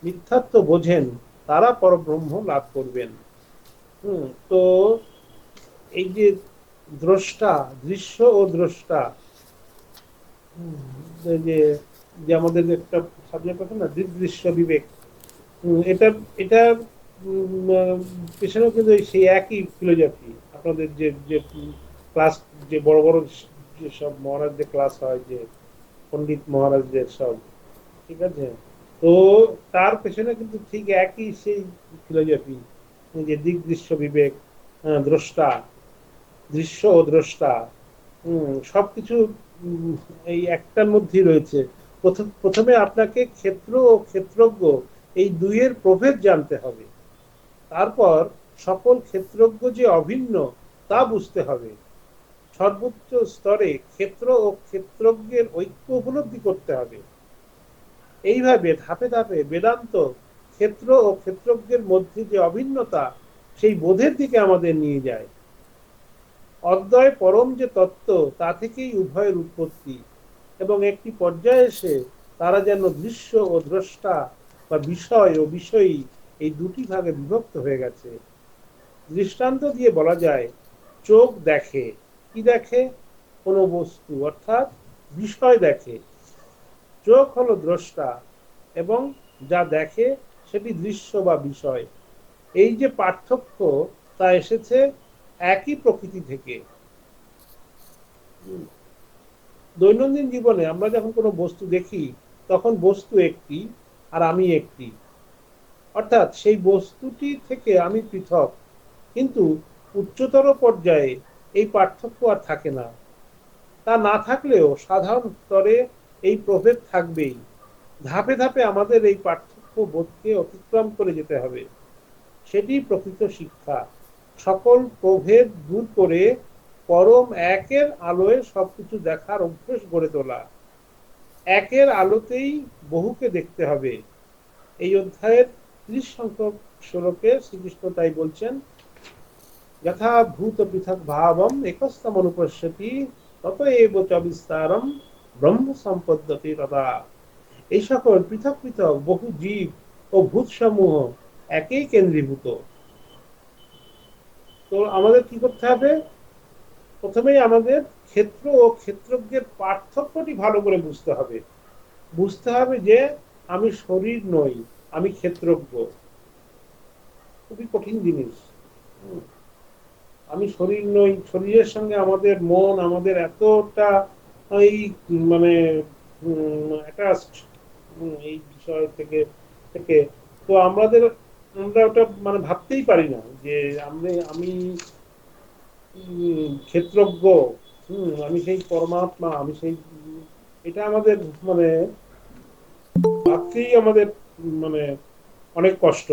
মিথ্যাত্ব বোঝেন, তারা পরব্রহ্ম লাভ করবেন। তো এই যে দ্রষ্টা, দৃশ্য ও দ্রষ্টা, যে যে আমাদের একটা সাবজেক্ট আছে না, দৃশ্য বিবেক, এটা পেছনেও কিন্তু সেই একই ফিলোজফি। আপনাদের যে যে ক্লাস, যে বড় বড় যে সব মহারাজদের ক্লাস হয়, যে পণ্ডিত মহারাজদের সব, ঠিক আছে, তো তার পেছনে কিন্তু ঠিক একই সেই ফিলোজফি, যে দিক দৃশ্য বিবেক, দ্রষ্টা, দৃশ্য ও দ্রষ্টা, সবকিছু উম, এই একটার মধ্যেই রয়েছে। প্রথমে আপনাকে ক্ষেত্র ও ক্ষেত্রজ্ঞ এই দুইয়ের প্রভেদ জানতে হবে, তারপর সকল ক্ষেত্রজ্ঞ যে অভিন্ন তা বুঝতে হবে, সর্বোচ্চ স্তরে ক্ষেত্র ও ক্ষেত্রজ্ঞের ঐক্য উপলব্ধি করতে হবে। এইভাবে ধাপে ধাপে বেদান্ত ক্ষেত্র ও ক্ষেত্রজ্ঞের মধ্যে যে অভিন্নতা, সেই বোধের দিকে আমাদের নিয়ে যায়। অদ্বয় পরম যে তত্ত্ব, তা থেকেই উভয়ের উৎপত্তি, এবং একটি পর্যায়ে এসে তারা যেন দৃশ্য ও দ্রষ্টা বা বিষয় ও বিষয়ী এই দুটি ভাগে বিভক্ত হয়ে গেছে। দৃষ্টান্ত দিয়ে বলা যায়, চোখ দেখে, কি দেখে? কোনো বস্তু, অর্থাৎ বিষয় দেখে। চোখ হলো দ্রষ্টা, এবং যা দেখে সেটি দৃশ্য বা বিষয়। এই যে পার্থক্য, তা এসেছে একই প্রকৃতি থেকে। দৈনন্দিন জীবনে আমরা যখন কোনো বস্তু দেখি, তখন বস্তু একটি আর আমি একটি, অর্থাৎ সেই বস্তুটি থেকে আমি পৃথক। কিন্তু উচ্চতর পর্যায়ে এই পার্থক্য আর থাকে না। তা না থাকলেও সাধারণ স্তরে এই প্রভেদ থাকবেই। ধাপে ধাপে আমাদের এই পার্থক্য বোধকে অতিক্রম করে যেতে হবে, সেটি প্রকৃত শিক্ষা। সকল প্রভেদ দূর করে পরম একের আলোয় সবকিছু দেখার অভ্যেস গড়ে তোলা। একের আলোতেই বহুকে দেখতে হবে। এই অধ্যায়ের 30 সংখ্যক শ্লোকে শ্রীকৃষ্ণ তাই বলছেন, যথা ভূত পৃথক ভাবম একস্তম অনুপশ্যতি তত এব চ বিস্তারম ব্রহ্ম সম্পদ্যতে তথা। এই সকল পৃথক পৃথক বহু জীব ও ভূত সমূহ একই কেন্দ্রীভূত। তো আমাদের কি করতে হবে? প্রথমেই আমাদের ক্ষেত্র ও ক্ষেত্রজ্ঞের পার্থক্যটি ভালো করে বুঝতে হবে। বুঝতে হবে যে আমি শরীর নই, আমি ক্ষেত্রজ্ঞ। খুবই কঠিন জিনিস। আমি শরীর নই, শরীরের সঙ্গে আমাদের মন, আমাদের এতটা এই মানে অ্যাটাচড এই বিষয় থেকে থেকে তো আমরা ওটা মানে ভাবতেই পারি না যে আমি ক্ষেত্রজ্ঞ, আমি সেই পরমাত্মা, আমি সেই এটা আমাদের মানে ভাবতেই আমাদের মানে অনেক কষ্ট।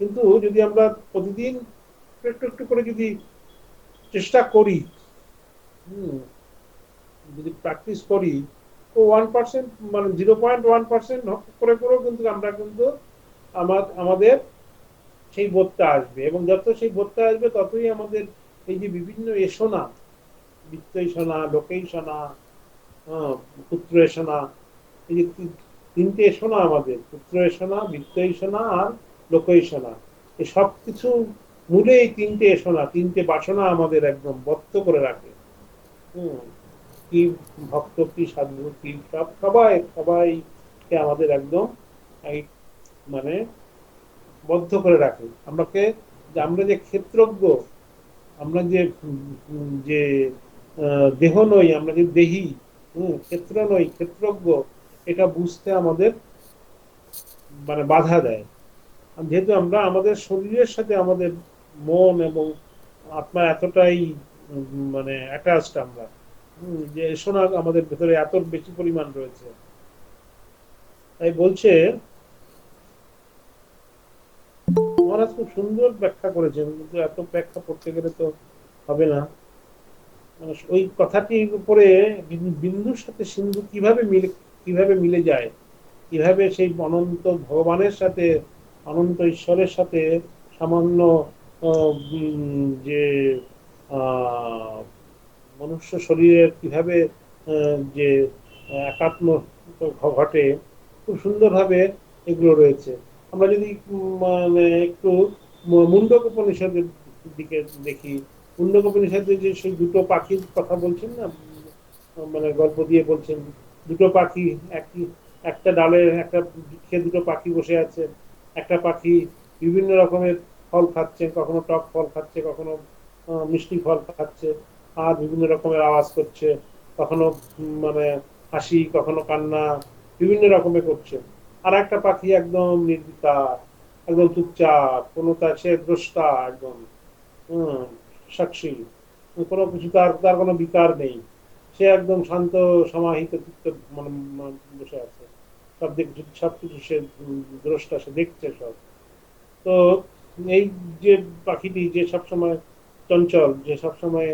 কিন্তু যদি আমরা প্রতিদিন একটু একটু করে যদি চেষ্টা করি, হম যদি প্র্যাকটিস করি, তো 1%, মানে 0.1% করে করেও কিন্তু আমরা কিন্তু আমাদের সেই বোধটা আসবে, এবং যত সেই বোধটা আসবে ততই আমাদের এই যে বিভিন্ন এসনা, বিত্তই শোনা, লোকেই শোনা, পুত্র এসনা, এই যে তিনটে এসনা আমাদের, পুত্র এসনা, বিত্তই শোনা আর লোকই শোনা, এই সব কিছু মূলে এই তিনটে এসনা, তিনটে বাসনা আমাদের একদম বদ্ধ করে রাখে। হম কি ভক্ত, কি সাধু, কি সবাইকে আমাদের একদম এই মানে বদ্ধ করে রাখে। আমরা যে ক্ষেত্রজ্ঞ, আমরা যে যে দেহ নই, আমরা যে দেহি, ক্ষেত্র নই, ক্ষেত্রজ্ঞ, এটা বুঝতে আমাদের মানে বাধা দেয়। যেহেতু আমরা আমাদের শরীরের সাথে আমাদের মন এবং আত্মা এতটাই মানে অ্যাটাচড আমরা, যে সোনা আমাদের ভেতরে এত বেশি পরিমাণ রয়েছে। তাই বলছে মহারাজ, খুব সুন্দর ব্যাখ্যা করেছেন, কিন্তু এত ব্যাখ্যা করতে গেলে তো হবে না। মানে ওই কথাটির উপরে বিন্দুর সাথে সিন্ধু কিভাবে মিলে যায়, কিভাবে সেই অনন্ত ভগবানের সাথে, অনন্ত ঈশ্বরের সাথে সামান্য যে মনুষ্য শরীরের কিভাবে যে একাত্ম ঘটে, খুব সুন্দরভাবে এগুলো রয়েছে। আমরা যদি মানে একটু মুন্ডক উপনিষদের দিকে দেখি, মুন্ডক উপনিষদে যে সেই দুটো পাখির কথা বলছেন না, মানে গল্প দিয়ে বলছেন, দুটো পাখি একটা ডালে, একটা বৃক্ষে দুটো পাখি বসে আছে। একটা পাখি বিভিন্ন রকমের ফল খাচ্ছে, কখনো টক ফল খাচ্ছে, কখনো মিষ্টি ফল খাচ্ছে, আর বিভিন্ন রকমের আওয়াজ করছে, কখনো মানে হাসি, কখনো কান্না, বিভিন্ন রকমের করছে। আর একটা পাখি একদম নির্বিকার, একদম চুপচাপ, কোনো তার সে দ্রষ্টা একদম, হম, সাক্ষী, কোনো কিছু তার তার কোনো বিকার নেই। সে একদম শান্ত সমাহিত চিত্ত মানে বসে আছে, সব দিক সবকিছু সে দ্রষ্টা, সে দেখছে সব। তো এই যে পাখিটি যে সবসময় চঞ্চল, যে সবসময়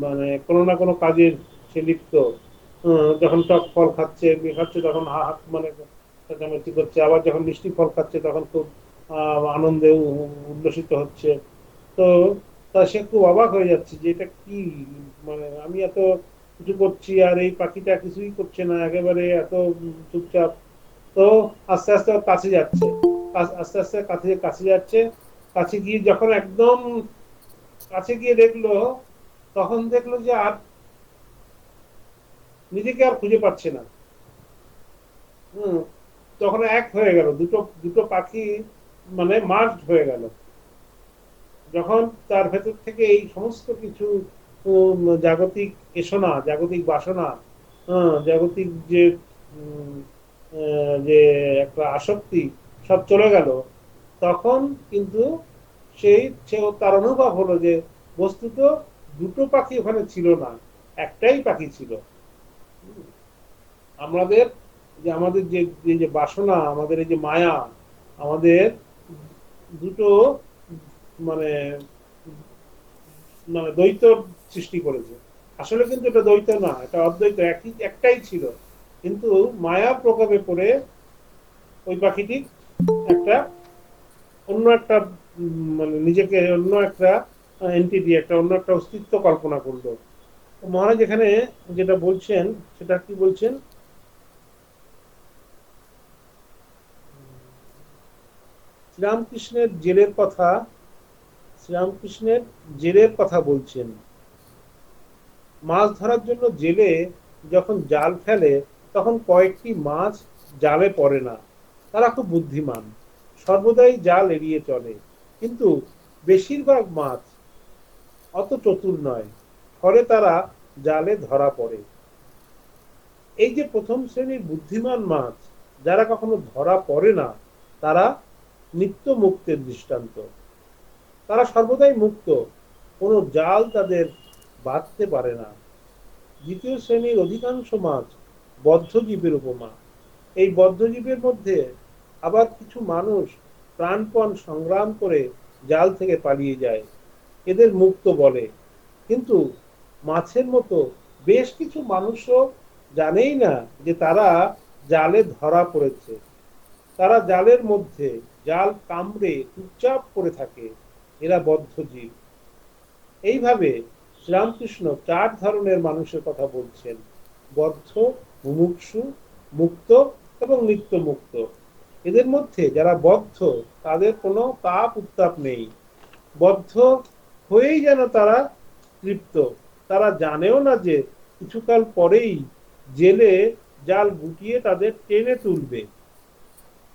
মানে কোনো না কোনো কাজের সে লিপ্ত, যখন টক ফল খাচ্ছে খাচ্ছে তখন হা হা মানে চেঁচামেচি করছে, আবার যখন মিষ্টি ফল খাচ্ছে তখন খুব আনন্দে উল্লসিত হচ্ছে। তো তা সে খুব অবাক হয়ে যাচ্ছে যে এটা কি, মানে আমি এত কিছু করছি আর এই পাখিটা কিছুই করছে না, একেবারে এত চুপচাপ। তো আস্তে আস্তে ওর কাছে যাচ্ছে, আস্তে আস্তে কাছে কাছে যাচ্ছে। কাছে গিয়ে যখন একদম কাছে গিয়ে দেখলো, তখন দেখলো যে আর নিজেকে আর খুঁজে পাচ্ছে না। হম, তখন এক হয়ে গেল, দুটো দুটো পাখি মানে মার্জ হয়ে গেল। যখন তার ভেতর থেকে এই সমস্ত কিছু জাগতিক এসনা, জাগতিক বাসনা, জাগতিক যে উম, যে একটা আসক্তি সব চলে গেল, তখন কিন্তু তার অনুভব হলো যে বস্তুত দুটো পাখি ওখানে ছিল না, একটাই পাখি ছিল। আমাদের আমাদের যে যে বাসনা, আমাদের এই যে মায়া, আমাদের দুটো মানে মানে দ্বৈত সৃষ্টি করেছে। আসলে কিন্তু এটা দ্বৈত না, এটা অদ্বৈত, একটাই ছিল। কিন্তু মায়া প্রকোপে পড়ে ওই পাখিটি একটা অন্য একটা মানে নিজেকে অন্য একটা এন্টিটি, একটা অন্য একটা অস্তিত্ব কল্পনা করলো। মহারাজ এখানে যেটা বলছেন, সেটা কি বলছেন, শ্রীরামকৃষ্ণের জেলের কথা, শ্রীরামকৃষ্ণের জেলের কথা বলছেন। মাছ ধরার জন্য জেলে যখন জাল ফেলে তখন কয়েকটি মাছ জালে পড়ে না। তারা খুব বুদ্ধিমান, সর্বদাই জাল এড়িয়ে চলে। কিন্তু বেশিরভাগ মাছ অত চতুর নয়, ফলে তারা জালে ধরা পড়ে। এই যে প্রথম শ্রেণীর বুদ্ধিমান মাছ, যারা কখনো ধরা পড়ে না, তারা নিত্য মুক্তের দৃষ্টান্ত। তারা সর্বদাই মুক্ত, কোনো জাল তাদের বাঁধতে পারে না। দ্বিতীয় শ্রেণীর অধিকাংশ মাছ বদ্ধজীবের উপমা। এই বদ্ধজীবের মধ্যে আবার কিছু মানুষ প্রাণপণ সংগ্রাম করে জাল থেকে পালিয়ে যায়, এদের মুক্ত বলে। কিন্তু মাছের মতো বেশ কিছু মানুষও জানেই না যে তারা জালে ধরা পড়েছে। তারা জালের মধ্যে জাল কামড়ে চুপচাপ করে থাকে, এরা বদ্ধজীব। এইভাবে শ্রীরামকৃষ্ণ চার ধরনের মানুষের কথা বলছেন: বদ্ধ, মুমুক্ষু, মুক্ত এবং নিত্য মুক্ত। এদের মধ্যে যারা বদ্ধ, তাদের কোনো তাপ উত্তাপ নেই, বদ্ধ হয়েই যেন তারা তৃপ্ত। তারা জানেও না যে কিছুকাল পরেই জেলে জাল গুটিয়ে তাদের টেনে তুলবে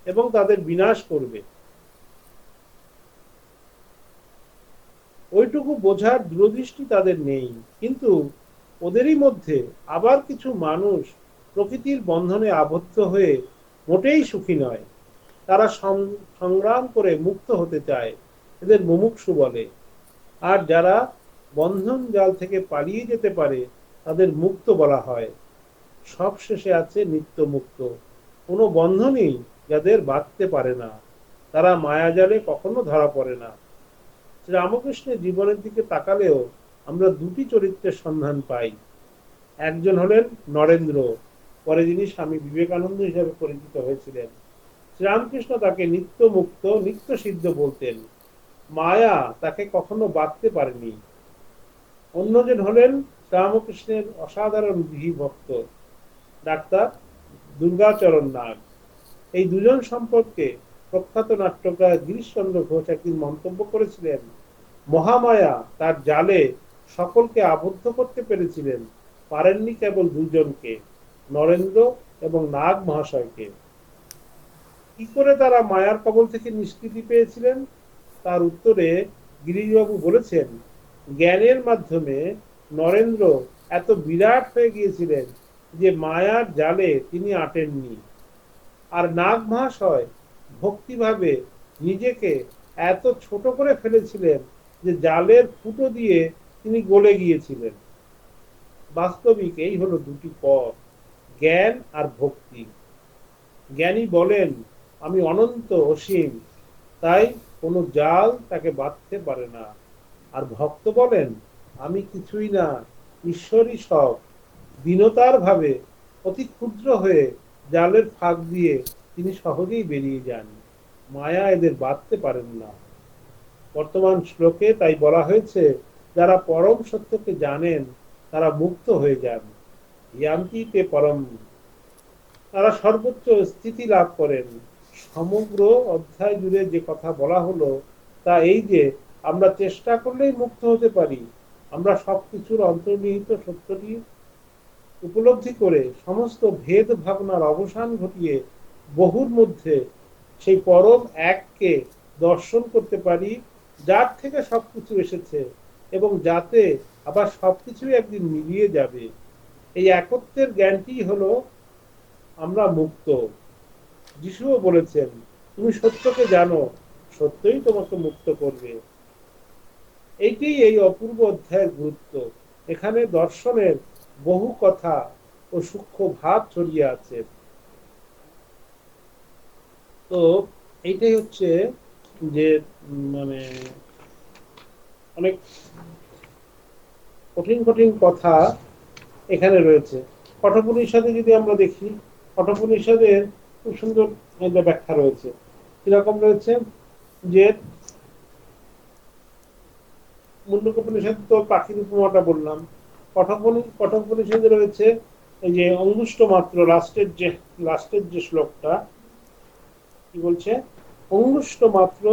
এবং তাদের বিনাশ করবে। ওইটুকু বোঝার দূরদৃষ্টি তাদের নেই। কিন্তু ওদেরই মধ্যে আবার কিছু মানুষ প্রকৃতির বন্ধনে আবদ্ধ হয়ে মোটেই সুখী নয়। তারা সংগ্রাম করে মুক্ত হতে চায়, এদের মুমুক্ষু বলে। আর যারা বন্ধন জাল থেকে পালিয়ে যেতে পারে, তাদের মুক্ত বলা হয়। সব শেষে আছে নিত্য মুক্ত, কোনো বন্ধনই যাদের বাঁধতে পারে না, তারা মায়াজালে কখনো ধরা পড়ে না। রামকৃষ্ণের জীবনের দিকে তাকালেও আমরা দুটি চরিত্রের সন্ধান পাই। একজন হলেন নরেন্দ্র, পরে যিনি স্বামী বিবেকানন্দ হিসেবে পরিচিত হয়েছিলেন। শ্রীরামকৃষ্ণ তাকে নিত্য মুক্ত, নিত্য সিদ্ধ বলতেন। মায়া তাকে কখনো বাঁধতে পারেনি। অন্যজন হলেন রামকৃষ্ণের অসাধারণ বিহি ভক্ত, ডাক্তার দুর্গাচরণ নাগ। এই দুজন সম্পর্কে প্রখ্যাত নাট্যকার গিরিশচন্দ্র ঘোষ একদিন মন্তব্য করেছিলেন, মহামায়া তার জালে সকলকে আবদ্ধ করতে পেরেছিলেন, পারেননি কেবল দুজনকে, নরেন্দ্র এবং নাগ মহাশয়কে। কি করে তারা মায়ার কবল থেকে নিষ্কৃতি পেয়েছিলেন? তার উত্তরে গিরিশবাবু বলেছেন, জ্ঞানের মাধ্যমে নরেন্দ্র এত বিরাট হয়ে গিয়েছিলেন যে মায়ার জালে তিনি আটেননি। আর নাগ মহাশয় ভক্তিভাবে নিজেকে এত ছোট করে ফেলেছিলেন যে জালের ফুটো দিয়ে তিনি গলে গিয়েছিলেন। বাস্তবিক এই হলো দুটি পথ, জ্ঞান আর ভক্তি। জ্ঞানী বলেন আমি অনন্ত অসীম, তাই কোনো জাল তাকে বাঁধতে পারে না। আর ভক্ত বলেন আমি কিছুই না, ঈশ্বরই সব। দীনতার ভাবে অতি ক্ষুদ্র হয়ে জালের ফাঁক দিয়ে তিনি সহজেই বেরিয়ে যান, মায়া এদের বাঁধতে পারেন না। বর্তমান শ্লোকে তাই বলা হয়েছে, যারা পরম সত্যকে জানেন তারা মুক্ত হয়ে যান, ইয়ান্তি তে পরম, তারা সর্বোচ্চ স্থিতি লাভ করেন। সমগ্র অধ্যায় জুড়ে যে কথা বলা হলো তা এই যে আমরা চেষ্টা করলেই মুক্ত হতে পারি। আমরা সবকিছুর অন্তর্নিহিত সত্যটি উপলব্ধি করে সমস্ত ভেদ ভাবনার অবসান ঘটিয়ে বহুর মধ্যে সেই পরম এককে দর্শন করতে পারি, যার থেকে সবকিছু এসেছে এবং যাতে আবার সবকিছুই একদিন মিলিয়ে যাবে। এই একত্বের জ্ঞানটি হলো আমরা মুক্ত। যিশুও বলেছেন, তুমি সত্যকে জানো, সত্যই তোমাকে মুক্ত করবে। এইটি এই অপূর্ব অধ্যায়ের গুরুত্ব। এখানে দর্শনের বহু কথা ও সূক্ষ্ম ভাব ছড়িয়ে আছে। তো এইটাই হচ্ছে যে মানে অনেক কঠিন কঠিন কথা এখানে রয়েছে। কঠোপনিষদে যদি আমরা দেখি, কঠোপনিষদের খুব সুন্দর ব্যাখ্যা রয়েছে। কিরকম রয়েছে যে মুন্ডকোপনিষদ তো পাখির উপমাটা বললাম, কঠোপনিষদে রয়েছে এই যে অঙ্গুষ্ট মাত্র লাস্টের যে শ্লোকটা কি বলছে, অঙ্গুষ্ট মাত্র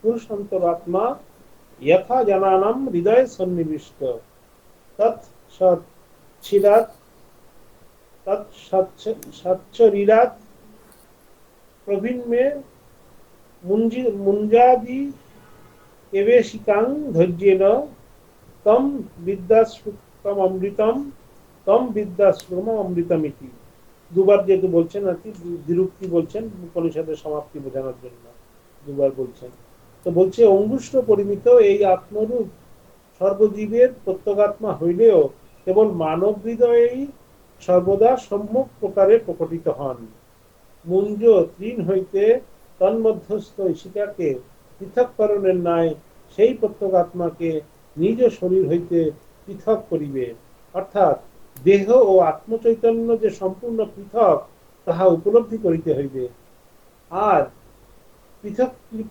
পুরুষান্তরাত্মা যথা জানানাম হৃদয়ে সন্নিবিষ্ট তৎ সচ্ছিদাৎ তৎ সচ্ছরিরাৎ প্রবীণমে মুঞ্জাদি এবেশিকাং ধৈর্যেন তম বিদ্যাশ্রুতম অমৃতম তম বিদ্যাশ্রম অমৃতমিতি। দুবার যেহেতু বলছেন আর কি, দ্বিরুক্তি বলছেন উপনিষদের সমাপ্তি বোঝানোর জন্য দুবার বলছেন। তো বলছে অঙ্গুষ্ঠ পরিমিত এই আত্মরূপ সর্বজীবের প্রত্যগাত্মা হইলেও কেবল মানব হৃদয়েই সর্বদা সম্যক প্রকারে প্রকটিত হন। মুঞ্জ তৃণ হইতে তন্মধ্যস্থ ঈশিকাকে পৃথককরণের ন্যায় সেই প্রত্যগাত্মাকে নিজ শরীর হইতে পৃথক করিবে। অর্থাৎ দেহ ও আত্মচৈতন্য যে সম্পূর্ণ পৃথক তাহা উপলব্ধি করিতে হইবে। আর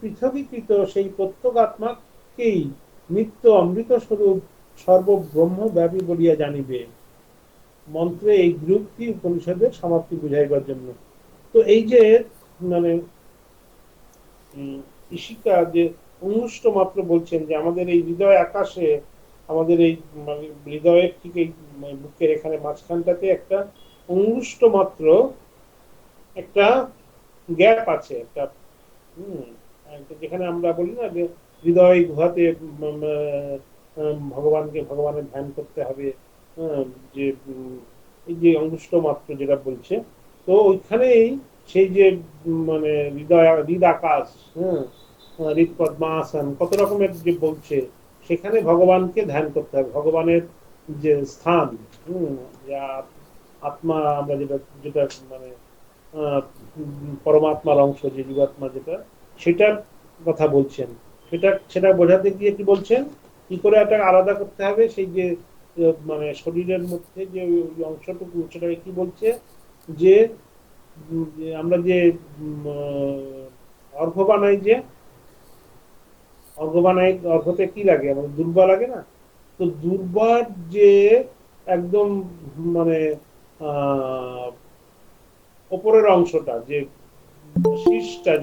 পৃথকীকৃত সেই প্রত্যগাত্মাকেই নিত্য অমৃত স্বরূপ সর্বব্রহ্মব্যাপী বলিয়া জানিবে। মন্ত্রে এই গ্রুপটি উপনিষদের সমাপ্তি বুঝাইবার জন্য। তো এই যে মানে ঈশিকা যে অঙ্গুষ্ট মাত্র বলছেন যে আমাদের এই হৃদয় আকাশে, আমাদের এই মানে হৃদয়ের ঠিক এই বুকের এখানে মাঝখানটাতে একটা অঙ্গুষ্ট মাত্র একটা গ্যাপ আছে, একটা যেখানে আমরা বলি না যে হৃদয় গুহাতে ভগবানের ধ্যান করতে হবে, যে এই যে অঙ্গুষ্ট মাত্র যেটা বলছে, তো ওইখানেই সেই যে মানে হৃদ আকাশ, হৃদ পদ্মাসন, কত রকমের যে বলছে, সেখানে ভগবানকে ধ্যান করতে হবে। ভগবানের যে স্থান, আত্মা আমরা যেটা যেটা মানে পরমাত্মার অংশ, যে জীবাত্মা যেটা, সেটার কথা বলছেন। সেটা বোঝাতে গিয়ে কি বলছেন, কি করে এটা আলাদা করতে হবে, সেই যে মানে শরীরের মধ্যে যে অংশটুকু, সেটাকে কি বলছে, যে আমরা যে অর্ঘ্য বানাই, যে অর্ঘ্য বানাই, অর্ঘ্যতে কি লাগে আমাদের, দুর্বা লাগে না? তো দুর্বার যে একদম মানে ওপরের অংশটা, যে শীষটা,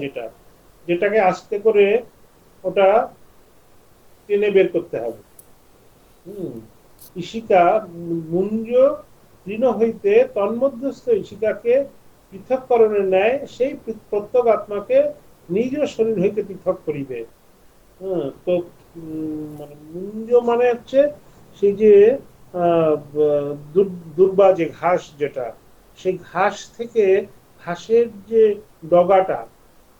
যেটাকে আস্তে করে ওটা টেনে বের করতে হবে। ঈশিকা মুঞ্জ তৃণ হইতে তন্মধ্যস্থ ঈশিকাকে পৃথককরণের ন্যায় সেই প্রত্যেক আত্মাকে নিজ শরীর হইতে পৃথক করিবে। হ্যাঁ, তো মানে মুঞ্জ মানে হচ্ছে সেই যে দুর্বা যে ঘাস, যেটা সেই ঘাস থেকে ঘাসের যে ডগাটা,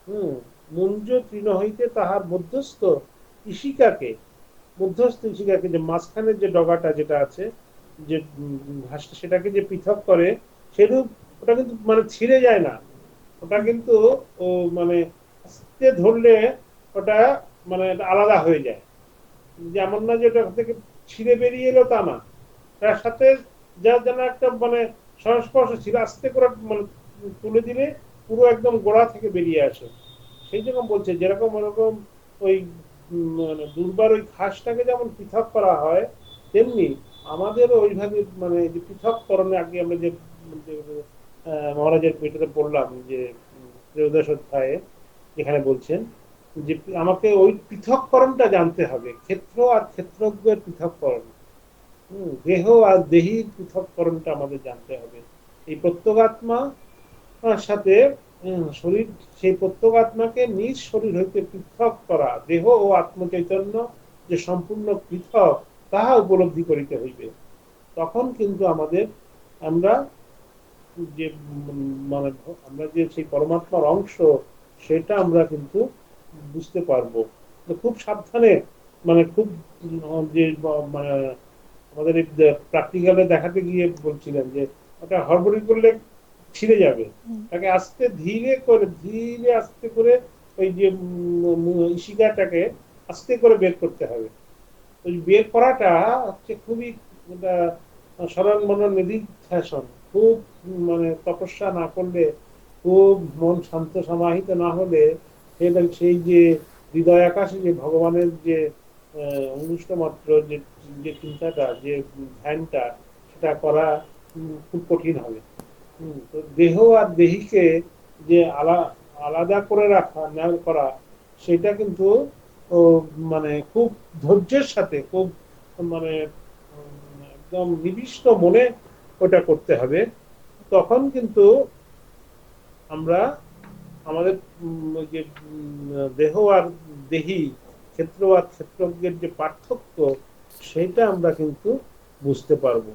হম, মুঞ্জ তৃণ হইতে তাহার মধ্যস্থ ইশিকাকে, যে মাঝখানের যে ডগাটা যেটা আছে, যে ঘাসটা সেটাকে যে পৃথক করে, সেরূপ ওটা কিন্তু মানে ছিঁড়ে যায় না, ওটা কিন্তু ও মানে আস্তে ধরলে ওটা মানে আলাদা হয়ে যায়। যেমন না যে ওটা থেকে ছিঁড়ে বেরিয়ে এলো তা না, তার সাথে যা যেন একটা মানে সংস্পর্শ ছিল, আস্তে করে মানে তুলে দিলে পুরো একদম গোড়া থেকে বেরিয়ে আসে। সেই জন্য বলছে যেরকম ওরকম ওই মানে দুর্বার ওই ঘাসটাকে যেমন পৃথক করা হয়, তেমনি আমাদেরও ওইভাবে মানে যে পৃথককরণে আগে আমরা যে মহারাজের পেটে পড়লাম যে ত্রয়োদশ অধ্যায়ে যেখানে বলছেন যে আমাকে ওই পৃথককরণটা জানতে হবে, ক্ষেত্র আর ক্ষেত্রজ্ঞের পৃথককরণ, দেহ আর দেহির পৃথককরণটা আমাদের জানতে হবে। এই প্রত্যগাত্মা সাথে শরীর, সেই প্রত্যগাত্মাকে নিজ শরীর হইতে পৃথক করা, দেহ ও আত্মচৈতন্য যে সম্পূর্ণ পৃথক তাহা উপলব্ধি করিতে হইবে। তখন কিন্তু আমাদের আমরা যে মানে আমরা যে সেই পরমাত্মার অংশ, সেটা আমরা কিন্তু বুঝতে পারবো। তো খুব সাবধানে মানে খুব যে মানে আমাদের এই প্র্যাকটিক্যালে দেখাতে গিয়ে বলছিলেন যে ওটা হড়বড়ি করলে ছিঁড়ে যাবে, তাকে আস্তে ধীরে করে ধীরে আস্তে করে ওই যে ইশিকাটাকে আস্তে করে বের করতে হবে। ওই বের করাটা হচ্ছে খুবই স্মরণ মনন নিধিধ্যাসন, খুব মানে তপস্যা না করলে, খুব মন শান্ত সমাহিত না হলে সেই যে হৃদয় আকাশে যে ভগবানের যে অনুষ্ঠ মাত্র যে যে চিন্তাটা, যে ধ্যানটা, সেটা করা খুব কঠিন হবে। তো দেহ আর দেহিকে যে আলাদা করে রাখা না করা, সেটা কিন্তু মানে খুব ধৈর্যের সাথে, খুব মানে একদম নিবিষ্ট মনে ওটা করতে হবে। তখন কিন্তু আমরা আমাদের যে দেহ আর দেহি, ক্ষেত্র আর ক্ষেত্রজ্ঞের যে পার্থক্য, সেটা আমরা কিন্তু বুঝতে পারবো।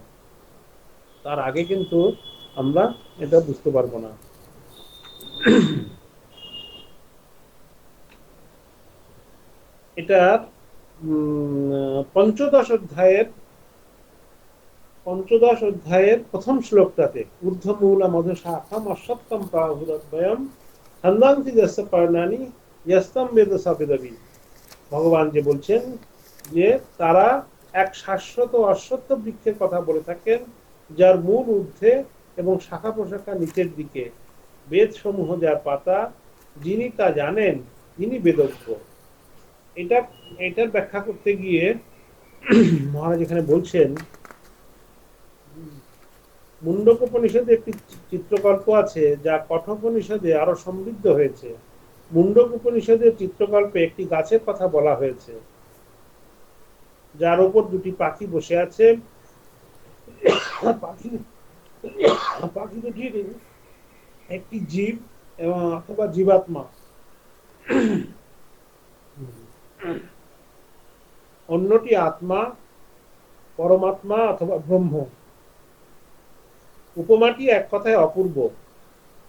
তার আগে কিন্তু আমরা এটা বুঝতে পারবো না। এটা পঞ্চদশ অধ্যায়ের প্রথম শ্লোকটাতে ঊর্ধ্বমূলা মধুশাখাম অশ্বত্থম প্রাহুরদ্বয়ম ছন্দাংসি যস্য পর্ণানি যস্তম বেদ সবেদবি। ভগবান যে বলছেন যে তারা এক শাশ্বত অশ্বত্থ বৃক্ষের কথা বলে থাকেন, যার মূল ঊর্ধ্বে এবং শাখা প্রশাখা নিচের দিকে, বেদ সমূহ যার পাতা, যিনি তা জানেন তিনি বেদজ্ঞ। এটা এটার ব্যাখ্যা করতে গিয়ে মহারাজ এখানে বলছেন, মুন্ডকোপনিষদে একটি চিত্রকল্প আছে যা কঠোপনিষদে আরো সমৃদ্ধ হয়েছে। মুন্ডকোপনিষদের চিত্রকল্পে একটি গাছের কথা বলা হয়েছে, যার উপর দুটি পাখি বসে আছে। পাখি পাখি দুটির একটি জীব এবং অথবা জীবাত্মা, অন্যটি আত্মা, পরমাত্মা অথবা ব্রহ্ম। উপমাটি এক কথায় অপূর্ব।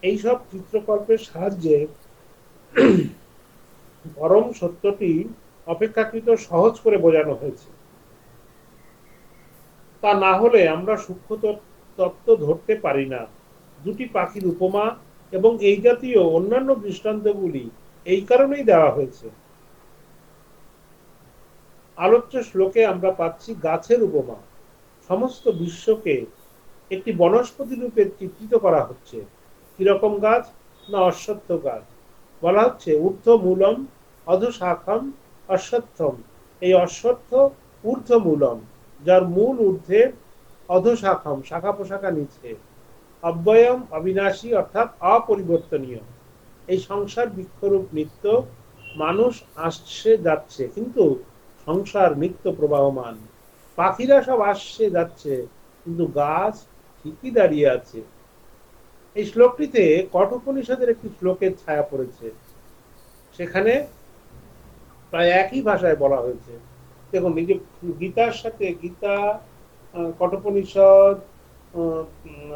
এইসব চিত্রকল্পের সাহায্যে পরম সত্যটি অপেক্ষাকৃত সহজ করে বোঝানো হয়েছে। তা না হলে আমরা সূক্ষ্ম তত্ত্ব ধরতে পারি না। দুটি পাখির উপমা এবং এই জাতীয় অন্যান্য দৃষ্টান্তগুলি এই কারণেই দেওয়া হয়েছে। আলোচ্য শ্লোকে আমরা পাচ্ছি গাছের উপমা। সমস্ত বিশ্বকে একটি বনস্পতি রূপে চিত্রিত করা হচ্ছে। কিরকম গাছ? না, অশ্বত্থ গাছ। বলা হচ্ছে ঊর্ধ্ব মূলম অধোশাখম অশ্বত্থম। এই অশ্বত্থ ঊর্ধ্ব মূলম, যার মূল ঊর্ধ্বে, অধোশাখম শাখা প্রশাখা নিচে, অব্যয়ম অবিনাশী অর্থাৎ অপরিবর্তনীয়। এই সংসার বৃক্ষরূপ নিত্য, মানুষ আসছে যাচ্ছে, কিন্তু সংসার নিত্য প্রবাহমান। পাখিরা সব আসছে যাচ্ছে, কিন্তু গাছ ঠিকই দাঁড়িয়ে আছে। এই শ্লোকটিতে কঠোপনিষদের একটি শ্লোকের ছায়া পড়েছে। সেখানে প্রায় একই ভাষায় বলা হয়েছে। দেখুন, এই যে গীতার সাথে গীতা, কঠোপনিষদ,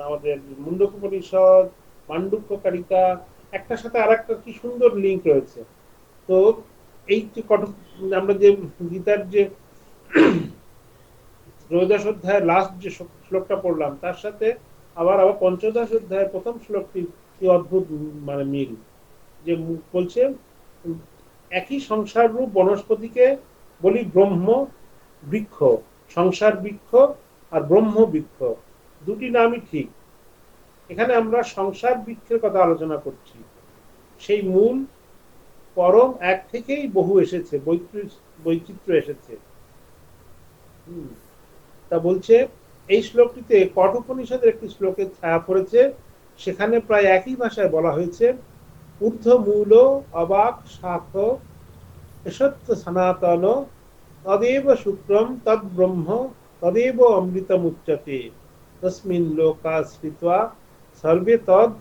আমাদের মুন্ডকোপনিষদ, মান্ডুক্যকারিকা, একটার সাথে আর একটা কি সুন্দর লিঙ্ক রয়েছে। তো এই যে আমরা যে গীতার যে ত্রয়োদশ অধ্যায়ের লাস্ট যে শ্লোকটা পড়লাম, তার সাথে আবার আবার পঞ্চদশ অধ্যায়ের প্রথম শ্লোকটি কি অদ্ভুত মানে মিল, যে বলছে একই সংসার রূপ বনস্পতিকে বলি ব্রহ্ম বৃক্ষ, সংসার বৃক্ষ আর ব্রহ্ম বৃক্ষ, দুটি নামই ঠিক। এখানে আমরা সংসার বৃক্ষের কথা আলোচনা করছি। সেই মূল পরম এক থেকেই বহু এসেছে, বৈচিত্র্য এসেছে। তা বলছে এই শ্লোকটিতে কঠোপনিষদের একটি শ্লোকের ছায়া পড়েছে। সেখানে প্রায় একই ভাষায় বলা হয়েছে, ঊর্ধ্ব মূল অবাক শাখ সত্য সনাতন তদেব শুক্রম তদ ব্রহ্ম তদেব অমৃতমুচ্যতে তস্মিন লোকা স্মৃত্বা সর্বে তদ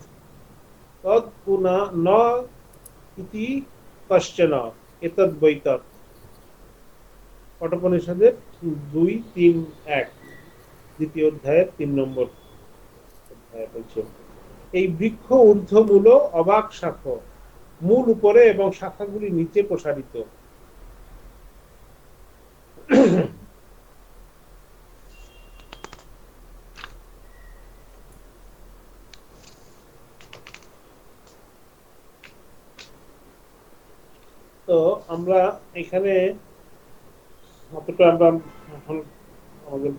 তদ পুনা ন ইতি কশ্চন এতদ বৈতৎ। কঠোপনিষদের 2:3-1 দ্বিতীয় অধ্যায়ের 3 নম্বর অধ্যায় বলছে, এই বৃক্ষ ঊর্ধ্বমূল অবাক শাখ, মূল উপরে এবং শাখাগুলি নিচে প্রসারিত। তো আমরা এখানে অতটা আমরা এখন আমাদের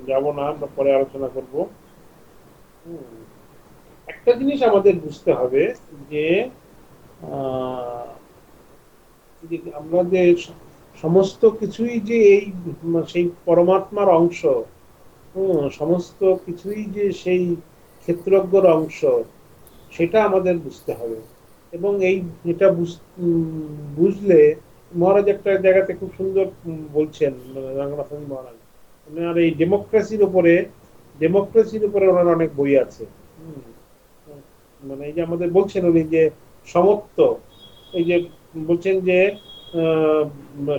যাব না, আমরা পরে আলোচনা করব। একটা জিনিস আমাদের বুঝতে হবে যে আমরা যে সমস্ত কিছুই যে এই সেই পরমাত্মার অংশ, সমস্ত কিছুই যে সেই ক্ষেত্রজ্ঞর অংশ, সেটা আমাদের বুঝতে হবে। এবং এই এটা বুঝলে মহারাজ একটা জায়গাতে খুব সুন্দর বলছেন, রঙ্গনাথ মহারাজ, আর এই ডেমোক্রেসির উপরে ওনার অনেক বই আছে। মানে এই যে আমাদের বলছেন উনি যে সমত্ব, এই যে বলছেন যে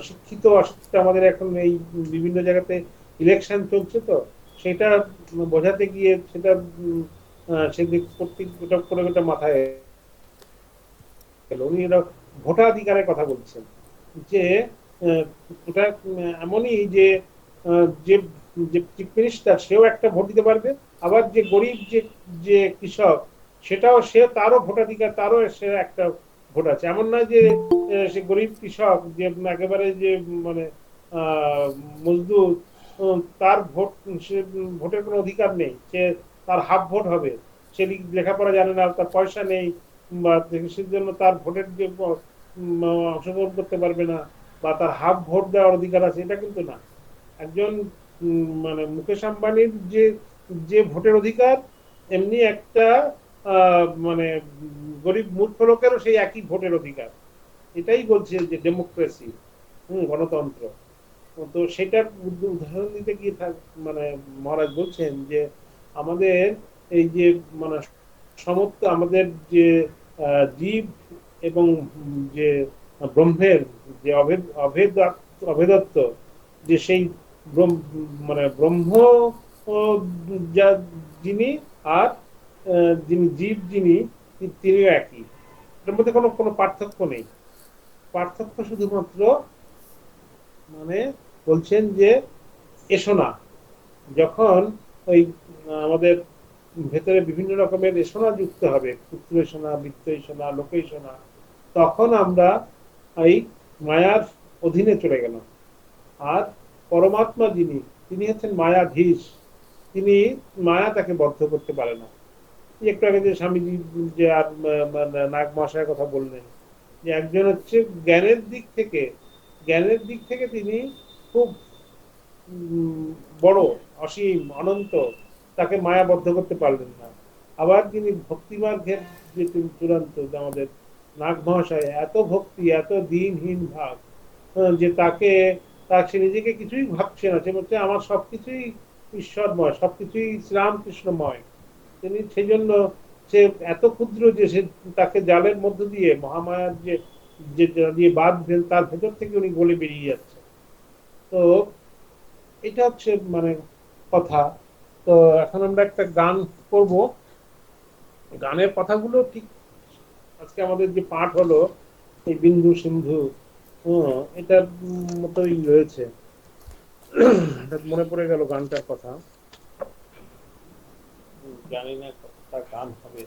শিক্ষিত অশিক্ষিত আমাদের এখন এই বিভিন্ন জায়গাতে ইলেকশন চলছে, তো সেটা বোঝাতে গিয়ে সেটা সেদিক প্রত্যেকটা করে মাথায় উনি ভোটাধিকারের কথা বলছেন, যে ওটা এমনই যে যে চিফ মিনিস্টার সেও একটা ভোট দিতে পারবে, আবার যে গরিব যে কৃষক সেটাও তারও ভোটাধিকার, তারও সে একটা ভোট আছে। এমন নয় যে সে গরিব কৃষক যে একেবারে যে মানে মজদুর, তার ভোট, সে ভোটের কোনো অধিকার নেই, সে তার হাফ ভোট হবে, সে লেখাপড়া জানে না, তার পয়সা নেই, বা সেজন্য তার ভোটের যে অংশগ্রহণ করতে পারবে না, বা তার হাফ ভোট দেওয়ার অধিকার আছে, এটা কিন্তু না। একজন মানে মুকেশ আম্বানির যে যে ভোটের অধিকার, এমনি একটা মানে গরিব মূর্খ লোকেরও সেই একই ভোটের অধিকার। এটাই বলছে যে ডেমোক্রেসি, গণতন্ত্র। তো সেটার উদাহরণ দিতে গিয়ে মানে মহারাজ বলছেন যে আমাদের এই যে মানে সমস্ত আমাদের যে জীব এবং যে ব্রহ্মের যে অভেদত্ব, যে সেই মানে ব্রহ্ম যা যিনি, আর যিনি জীব যিনি, তিনিও একই। এর মধ্যে কোনো কোনো পার্থক্য নেই। পার্থক্য শুধুমাত্র মানে বলছেন যে এসো না, যখন ওই আমাদের ভেতরে বিভিন্ন রকমের এসোনা যুক্ত হবে, পুত্রেষণা, বৃত্তেষণা, লোকেষণা, তখন আমরা এই মায়ার অধীনে চলে গেলাম। আর পরমাত্মা যিনি, তিনি হচ্ছেন মায়াধীশ, তিনি মায়া তাকে বদ্ধ করতে পারে না। একটু আগে যে স্বামীজি যে আর নাগ মহাশয়ের কথা বললেন, যে একজন হচ্ছে জ্ঞানের দিক থেকে তিনি খুব বড়, অসীম, অনন্ত, তাকে মায়াবদ্ধ করতে পারলেন না। আবার তিনি ভক্তিমার্গের যে চূড়ান্ত, আমাদের নাগ মহাশয় এত ভক্তি, এত দিনহীন ভাব, যে সে নিজেকে কিছুই ভাবছে না, সে বলছে আমার সবকিছুই ঈশ্বরময়, সবকিছুই শ্রীরামকৃষ্ণময়। তিনি সেই জন্য সে এত ক্ষুদ্র যে সে তাকে জালের মধ্য দিয়ে, মহামায়ার যে যেটা দিয়ে বাঁধবেন তার ভেতর থেকে উনি গলে বেরিয়ে যাচ্ছে। তো এটা হচ্ছে মানে কথা। তো এখন আমরা একটা গান করব, গানের কথাগুলো ঠিক আজকে আমাদের যে পাঠ হলো এই বিন্দু সিন্ধু, এটার মতোই রয়েছে। মনে পড়ে গেল গানটার কথা, জানি না কতটা গান হবে।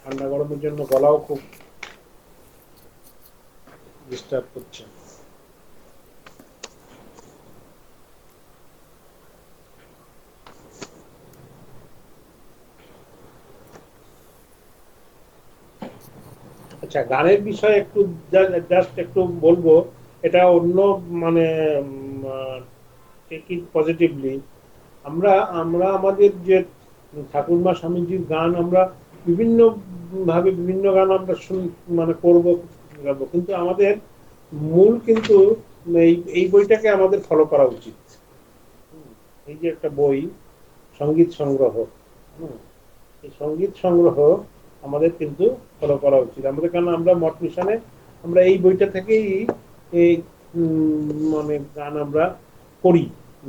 ঠান্ডা গরমের জন্য গলাও খুব ডিস্টার্ব করছে। আচ্ছা, গানের বিষয়ে একটু জাস্ট একটু বলবো। এটা অন্য মানে টেক ইট পজিটিভলি। আমরা আমরা আমাদের যে ঠাকুরমা স্বামীজির গান আমরা বিভিন্ন ভাবে বিভিন্ন গান আমরা মানে করবো, গাবো, কিন্তু আমাদের মূল কিন্তু এই বইটাকে আমাদের ফলো করা উচিত। এই যে একটা বই সঙ্গীত সংগ্রহ, এই সঙ্গীত সংগ্রহ আমাদের কিন্তু ফলো করা উচিত আমাদের। কারণ আমরা মঠ মিশনে আমরা এই বইটা থেকেই এই মানে গান আমরা করি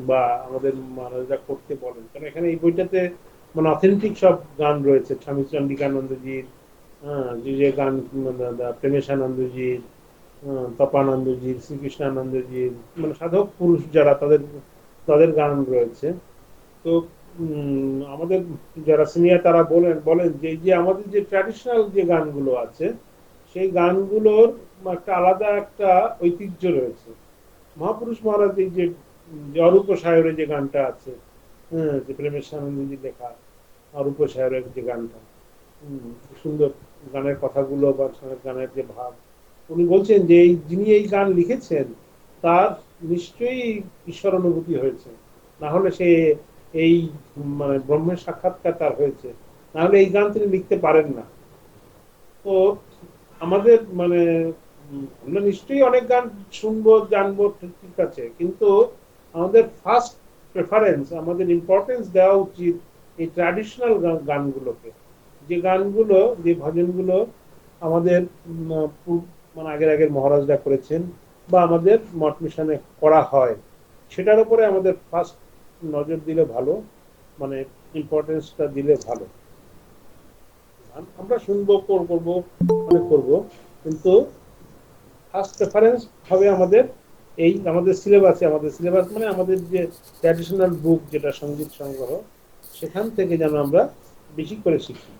বা আমাদের মহারাজরা করতে বলেন। কারণ এখানে এই বইটাতে মানে অথেন্টিক সব গান রয়েছে, স্বামী চন্ডিকানন্দজির, যে যে গান, প্রেমেশানন্দজির, তপানন্দজির, শ্রীকৃষ্ণানন্দজির, মানে সাধক পুরুষ যারা তাদের তাদের গান রয়েছে। তো আমাদের যারা সিনিয়র তারা বলেন বলেন যে যে আমাদের যে ট্র্যাডিশনাল যে গানগুলো আছে সেই গানগুলোর একটা আলাদা একটা ঐতিহ্য রয়েছে। মহাপুরুষ মহারাজ এই যে অরূপ সায়রের যে গানটা আছে, যে প্রেমের সানন্দজি লেখা অরূপ সায়রের যে গানটা, সুন্দর গানের কথাগুলো বা গানের যে ভাব, উনি বলছেন যে এই যিনি এই গান লিখেছেন তার নিশ্চয়ই ঈশ্বর অনুভূতি হয়েছে, না হলে সে এই মানে ব্রহ্মের সাক্ষাৎকার তার হয়েছে, না হলে এই গান তিনি লিখতে পারেন না। তো আমাদের মানে আমরা নিশ্চয়ই অনেক গান শুনবো জানবো, ঠিক আছে, কিন্তু আমাদের ফার্স্ট প্রেফারেন্স, আমাদের ইম্পর্টেন্স দেওয়া উচিত এই ট্র্যাডিশনাল গানগুলোকে, যে গানগুলো যে ভজনগুলো আমাদের মানে আগের আগের মহারাজরা করেছেন বা আমাদের মঠ মিশনে করা হয়, সেটার উপরে আমাদের ফার্স্ট নজর দিলে ভালো, মানে ইম্পর্টেন্সটা দিলে ভালো। আমরা শুনবো, করবো, অনেক করবো, কিন্তু ফার্স্ট প্রেফারেন্স হবে আমাদের এই আমাদের সিলেবাসে, আমাদের সিলেবাস মানে আমাদের যে ট্র্যাডিশনাল বুক যেটা সঙ্গীত সংগ্রহ, সেখান থেকে যেন আমরা বেশি করে শিখি।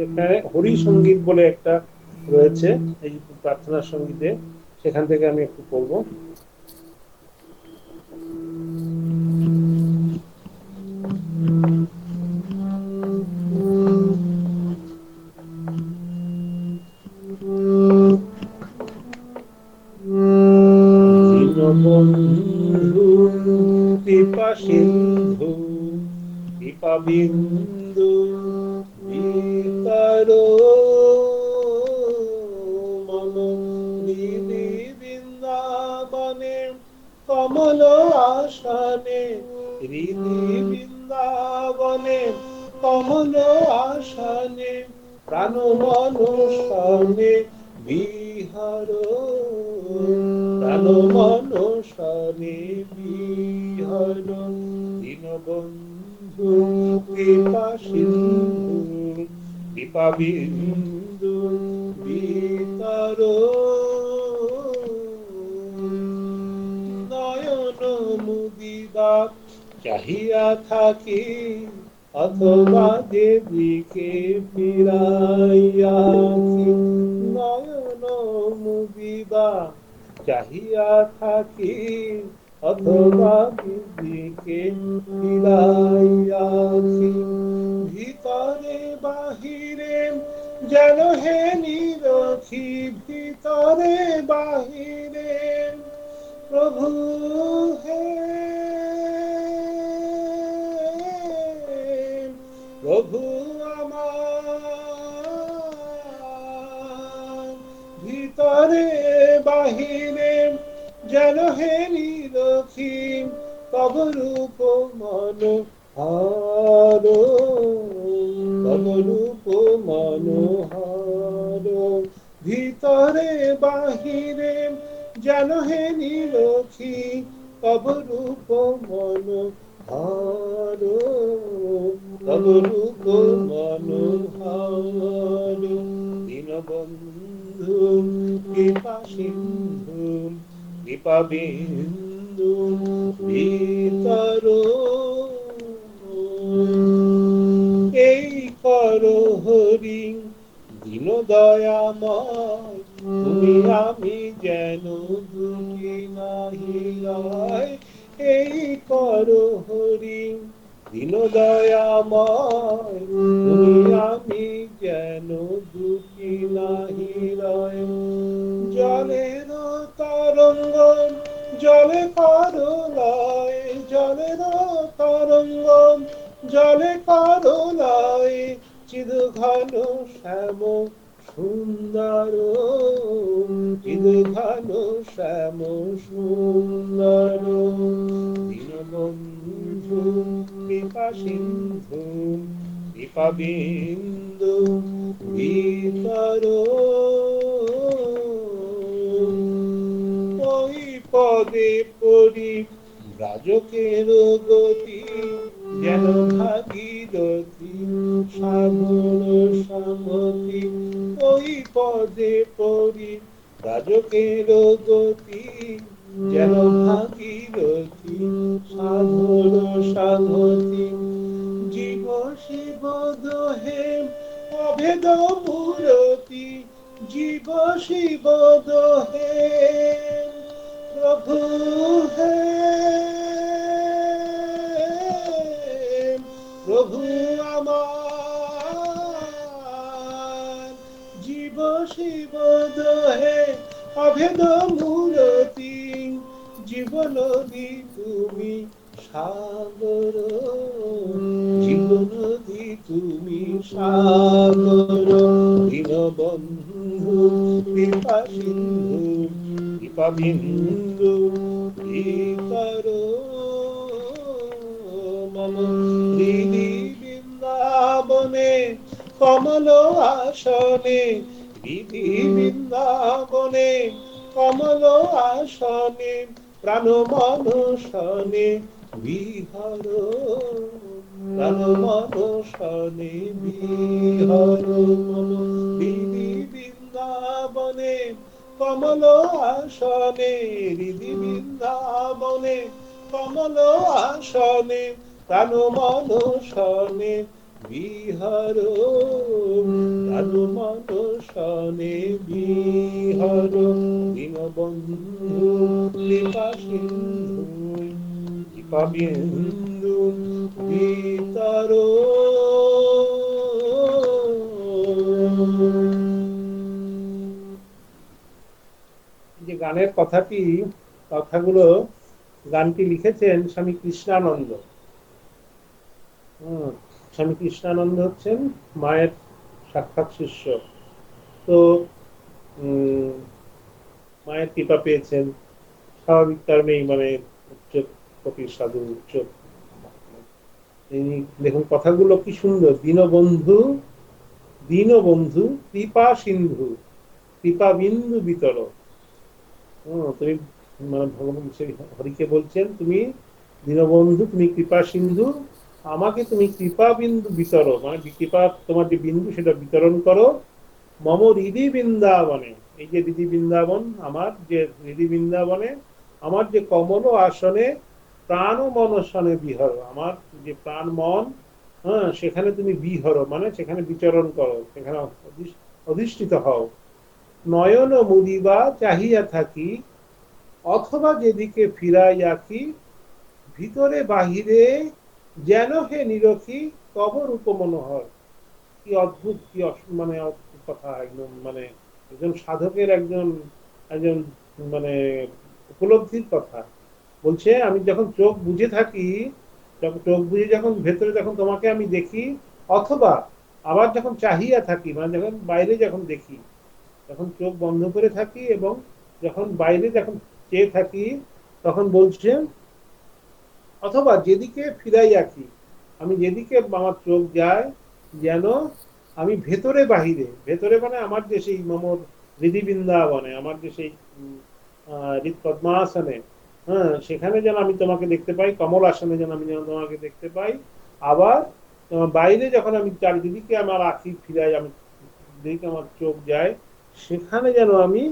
এখানে হরি সঙ্গীত বলে একটা রয়েছে এই প্রার্থনার সঙ্গীতে, সেখান থেকে আমি একটু পড়বো। দীনবন্ধু কৃপা সিন্ধু কৃপা বিন্দু বিতার মন হৃদি বৃন্দাবনে কমল আসনে, হৃদি বৃন্দাবনে কমল আসনে প্রাণ মন সনে বিহার, প্রাণ মন সনে বিহার। দীনবন্ধু কৃপা সিন্ধু কৃপা বিন্দু বিতার নয়ন মুদিবা চাহিয়া থাকি, অথবা দেবীকে ফিরাইয়া, নয়ন মুদিবা চাহিয়া থাকি, অথবা দেবীকে ফিরাইয়া। ভিতরে বাহিরে যেন হে নিরখি, ভিতরে বাহিরে প্রভু হে, প্রভু আমার ভিতরে বাহিরে যেন হে নিরখি, তব রূপ মন হার তব রূপ মনোহার, ভিতরে বাহিরে যেন হে নিরখি তব রূপ মনোহার, তব রূপ মনোহার। দীনবন্ধু কৃপা সিন্ধু কৃপা বিন্দু ভিতর এই কর হরি দীন দয়াময়, তুমি আমি যেন দুটি নাহি লয়। এই কর হরি দীন দয়াময়, তুমি আমি যেন দুটি নাহি লয়। জলের তরঙ্গ জলে কর লয়, জলের তরঙ্গ জলে কর লয়, চিদ ঘন শ্যাম সুন্দর, চিদ ঘন শ্যাম সুন্দর। দীনবন্ধু কৃপা সিন্ধু কৃপা বিন্দু ভিতর ওই পদে পড়ি ব্রাজকের গতি, যেন ভাগীরথী সাগর সমতি। ওই পদে পড়ি ব্রাজকের গতি, যেন ভাগীরথী সাগর সমতি। জীব শিব দোহে অভেদ মূরতি, জীব শিব দোহে প্রভু হে প্রভু আমার। জীব শিব দোহে অভেদ মূরতি, জীবনদী তুমি সাগর, জীবনদী তুমি সাগর। দীনবন্ধু কৃপা সিন্ধু কৃপা বিন্দু ভিতর মম হৃদি বৃন্দাবনে কমল আসনে, হৃদি বৃন্দাবনে কমল আসনে, প্রাণ মন শনে বিহর, প্রাণ মন শনে বিহর। মম হৃদি বৃন্দাবনে কমল আসনে, হৃদি বৃন্দাবনে কমল আসনে, প্রাণ মন শনে বিহর, প্রাণ মন শনে বিহর। দীনবন্ধু কৃপা সিন্ধু কৃপা বিন্দু ভিতর যে গানের কথাগুলো গানটি লিখেছেন স্বামী কৃষ্ণানন্দ। স্বামী কৃষ্ণানন্দ হচ্ছেন মায়ের সাক্ষাৎ শিষ্য। তো মায়ের কৃপা পেয়েছেন, স্বাভাবিক কারণেই মানে উচ্চ কোটির সাধু, উচ্চ। দেখুন কথাগুলো কি সুন্দর। দীনবন্ধু দীনবন্ধু কৃপা সিন্ধু কৃপা বিন্দু বিতর। তুমি মানে ভগবান হরিকে বলছেন, তুমি দীনবন্ধু, তুমি কৃপা সিন্ধু, আমাকে তুমি কৃপা বিন্দু বিতর, মানে কৃপা তোমার যে বিন্দু সেটা বিতরণ করো। মম হৃদি বৃন্দাবনে, এই যে হৃদি বৃন্দাবন, আমার যে হৃদি বৃন্দাবনে, আমার যে কমল আসনে প্রাণ মনসনে বিহর, আমার যে প্রাণ মন, সেখানে তুমি বিহর মানে সেখানে বিচরণ করো, সেখানে অধিষ্ঠিত হও। নয়ন মুদিবা চাহিয়া থাকি, অথবা যেদিকে ফিরাই আঁকি, ভিতরে বাহিরে যেন হে নিরখি তব রূপ মনোহর। কি অদ্ভুত, কি মানে অদ্ভুত কথা, একদম মানে একজন সাধকের একজন একজন মানে উপলব্ধির কথা বলছে। আমি যখন চোখ বুঝে থাকি, চোখ বুঝে যখন ভেতরে যখন তোমাকে আমি দেখি, অথবা আবার যখন চাহিয়া থাকি, মানে যখন বাইরে যখন দেখি, যখন চোখ বন্ধ করে থাকি এবং যখন বাইরে যখন চেয়ে থাকি, তখন বলছে অথবা যেদিকে ফিরাই আঁকি, আমি যেদিকে আমার চোখ যায় যেন আমি ভেতরে বাহিরে, ভেতরে মানে আমার যে সেই মমর হৃদি বৃন্দাবনে, আমার যে সেই হৃদ পদ্মাসনে, হ্যাঁ, সেখানে যেন আমি তোমাকে দেখতে পাই, কমল আসনে যেন আমি যেন তোমাকে দেখতে পাই। আবার বাইরে যখন আমি চারিদিকে আমার আঁখি ফিরাই, আমি যেদিকে আমার চোখ যায়, সেখানে যেন আমি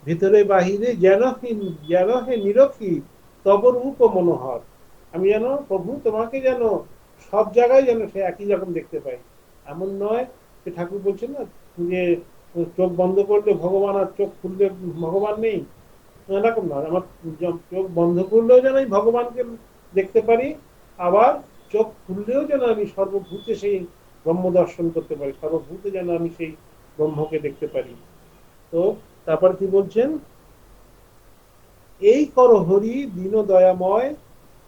ভিতরে বাহিরে যেন হে নিরখী তব রূপ মনোহর, আমি যেন প্রভু তোমাকে যেন সব জায়গায় যেন সে একই রকম দেখতে পাই। এমন নয় যে ঠাকুর বলছেন না যে চোখ বন্ধ করলে ভগবান আর চোখ খুললে ভগবান নেই, এরকম না। আমার চোখ বন্ধ করলেও যেন আমি ভগবানকে দেখতে পারি, আবার চোখ খুললেও যেন আমি সর্বভূতে সেই ব্রহ্ম দর্শন করতে পারি, সর্বভূতে যেন আমি সেই ব্রহ্মকে দেখতে পারি। তো তারপর কি বলছেন, এই কর হরি দীন দয়াময়,